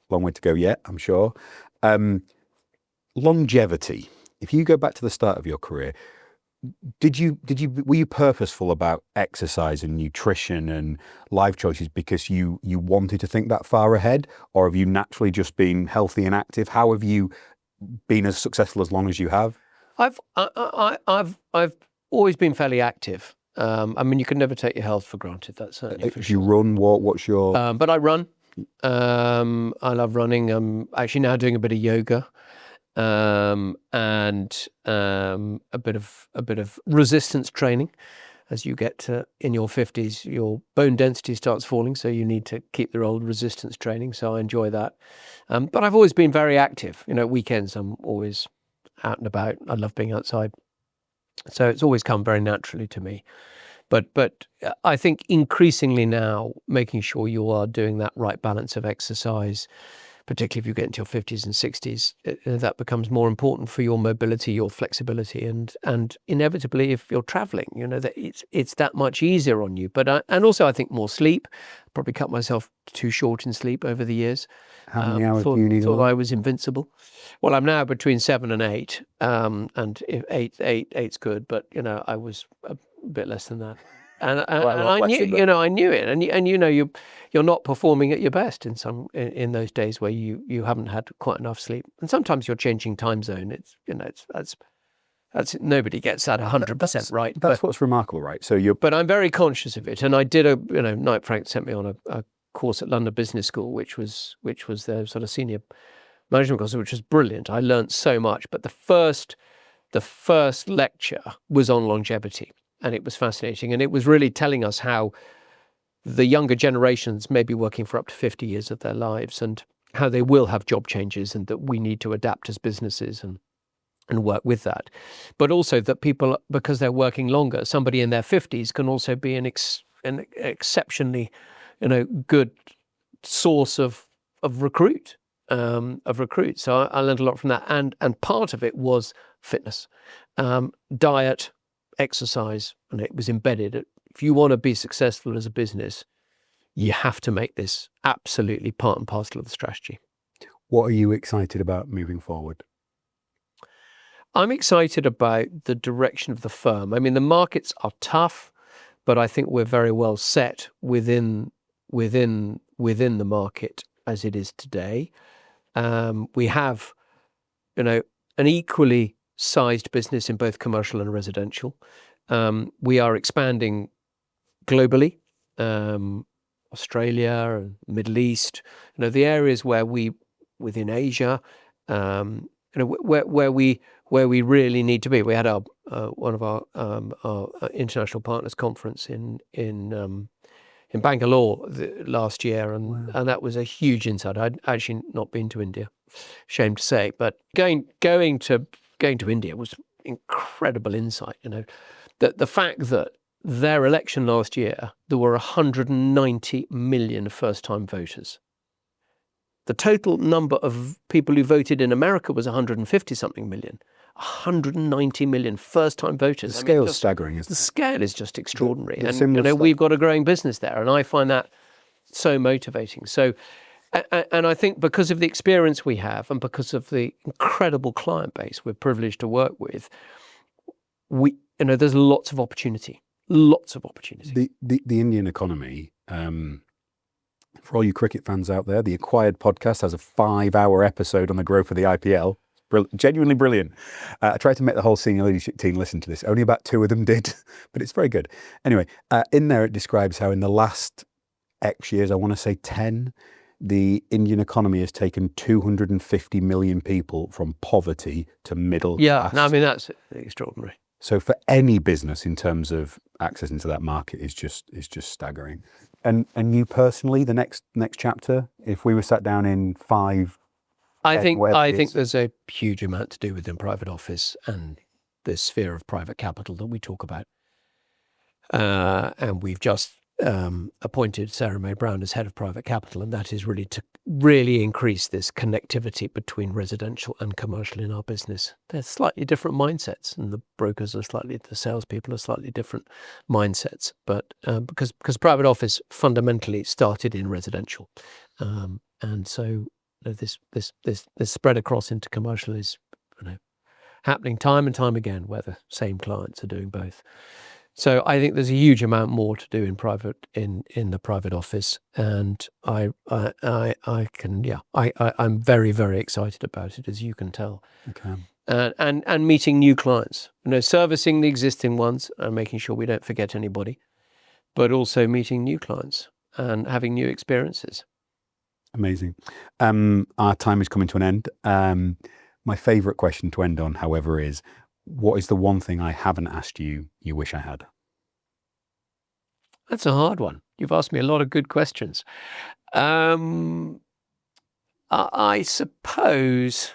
long way to go yet, I'm sure. Longevity. If you go back to the start of your career, were you purposeful about exercise and nutrition and life choices because you wanted to think that far ahead, or have you naturally just been healthy and active? How have you been as successful as long as you have? I've always been fairly active. You can never take your health for granted. That's certainly for sure. You run, walk, what's your... But I run. I love running. I'm actually now doing a bit of yoga, and a bit of resistance training. As you get in your 50s, your bone density starts falling, so you need to keep the old resistance training. So I enjoy that. But I've always been very active. Weekends I'm always out and about. I love being outside. So it's always come very naturally to me. But I think increasingly now, making sure you are doing that right balance of exercise, particularly if you get into your 50s and 60s, that becomes more important for your mobility, your flexibility, and inevitably, if you're traveling, that it's that much easier on you. But and also, I think more sleep. Probably cut myself too short in sleep over the years. How many hours do you need? Thought I was invincible. Well, I'm now between 7 and 8, and if eight's good, but I was a bit less than that. And I knew, I knew it, and you're not performing at your best in those days where you haven't had quite enough sleep, and sometimes you're changing time zone. That's nobody gets that 100% right. That's what's remarkable, right? But I'm very conscious of it, and I did Knight Frank sent me on a course at London Business School, which was their sort of senior management course, which was brilliant. I learned so much, but the first lecture was on longevity. And it was fascinating. And it was really telling us how the younger generations may be working for up to 50 years of their lives, and how they will have job changes, and that we need to adapt as businesses and work with that. But also that people, because they're working longer, somebody in their 50s can also be an an exceptionally, good source of recruits. So I learned a lot from that, and part of it was fitness, diet, exercise, and it was embedded. If you want to be successful as a business, you have to make this absolutely part and parcel of the strategy. What are you excited about moving forward? I'm excited about the direction of the firm. I mean, the markets are tough, but I think we're very well set within the market as it is today. We have, an equally sized business in both commercial and residential. We are expanding globally, Australia and Middle East. The areas where within Asia, where we really need to be. We had our one of our international partners conference in Bangalore last year, and Wow. and that was a huge insight. I'd actually not been to India, shame to say, but going to India was incredible insight. The fact that their election last year, there were 190 million first-time voters. The total number of people who voted in America was 150-something million. 190 million first-time voters. The scale's staggering, isn't The scale is just extraordinary. The And similar we've got a growing business there, and I find that so motivating. So, and I think because of the experience we have and because of the incredible client base we're privileged to work with, there's lots of opportunity. Lots of opportunity. The Indian economy, for all you cricket fans out there, the Acquired podcast has a 5-hour episode on the growth of the IPL. Genuinely brilliant. I tried to make the whole senior leadership team listen to this. Only about 2 of them did, but it's very good. Anyway, in there it describes how in the last X years, I want to say 10, the Indian economy has taken 250 million people from poverty to middle class. Yeah, I mean, that's extraordinary. So for any business in terms of access into that market is just staggering. And you personally, the next chapter, if we were sat down in 5, I think there's a huge amount to do within private office and the sphere of private capital that we talk about. And we've just appointed Sarah May Brown as head of private capital, and that is really to increase this connectivity between residential and commercial in our business. They're slightly different mindsets, and the salespeople are slightly different mindsets. But because private office fundamentally started in residential, and so this spread across into commercial is happening time and time again, where the same clients are doing both. So I think there's a huge amount more to do in the private office, and I'm very, very excited about it, as you can tell. Okay. And meeting new clients, servicing the existing ones and making sure we don't forget anybody, but also meeting new clients and having new experiences. Amazing. Our time is coming to an end. My favourite question to end on, however, is, what is the one thing I haven't asked you wish I had? That's a hard one. You've asked me a lot of good questions. I suppose,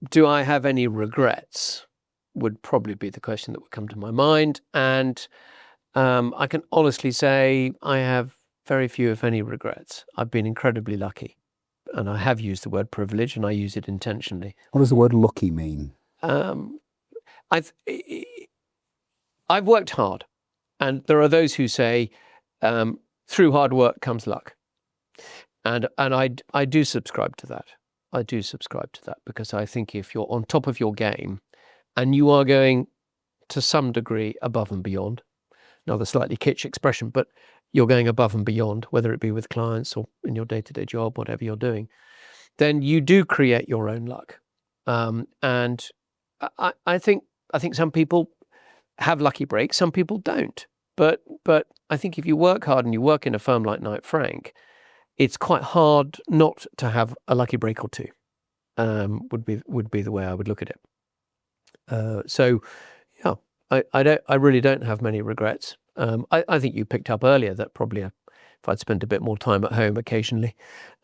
do I have any regrets? Would probably be the question that would come to my mind. And I can honestly say I have very few, if any, regrets. I've been incredibly lucky, and I have used the word privilege, and I use it intentionally. What does the word lucky mean? I've worked hard, and there are those who say through hard work comes luck, and I do subscribe to that. I do subscribe to that, because I think if you're on top of your game and you are going to some degree above and beyond, another slightly kitsch expression, but you're going above and beyond, whether it be with clients or in your day-to-day job, whatever you're doing, then you do create your own luck. And I think some people have lucky breaks, some people don't. But I think if you work hard and you work in a firm like Knight Frank, it's quite hard not to have a lucky break or two. Would be the way I would look at it. So yeah, I really don't have many regrets. I think you picked up earlier that probably if I'd spent a bit more time at home occasionally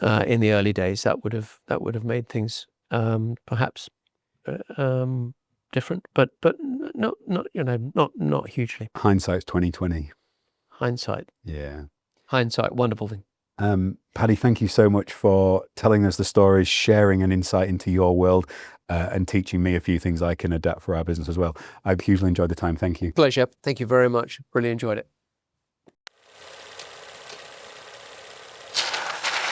in the early days, that would have made things perhaps different, but not not hugely. Hindsight's 2020. Hindsight, Yeah. wonderful thing. Paddy, thank you so much for telling us the stories, sharing an insight into your world, and teaching me a few things I can adapt for our business as well. I've hugely enjoyed the time. Thank you. Pleasure. Thank you very much. Really enjoyed it.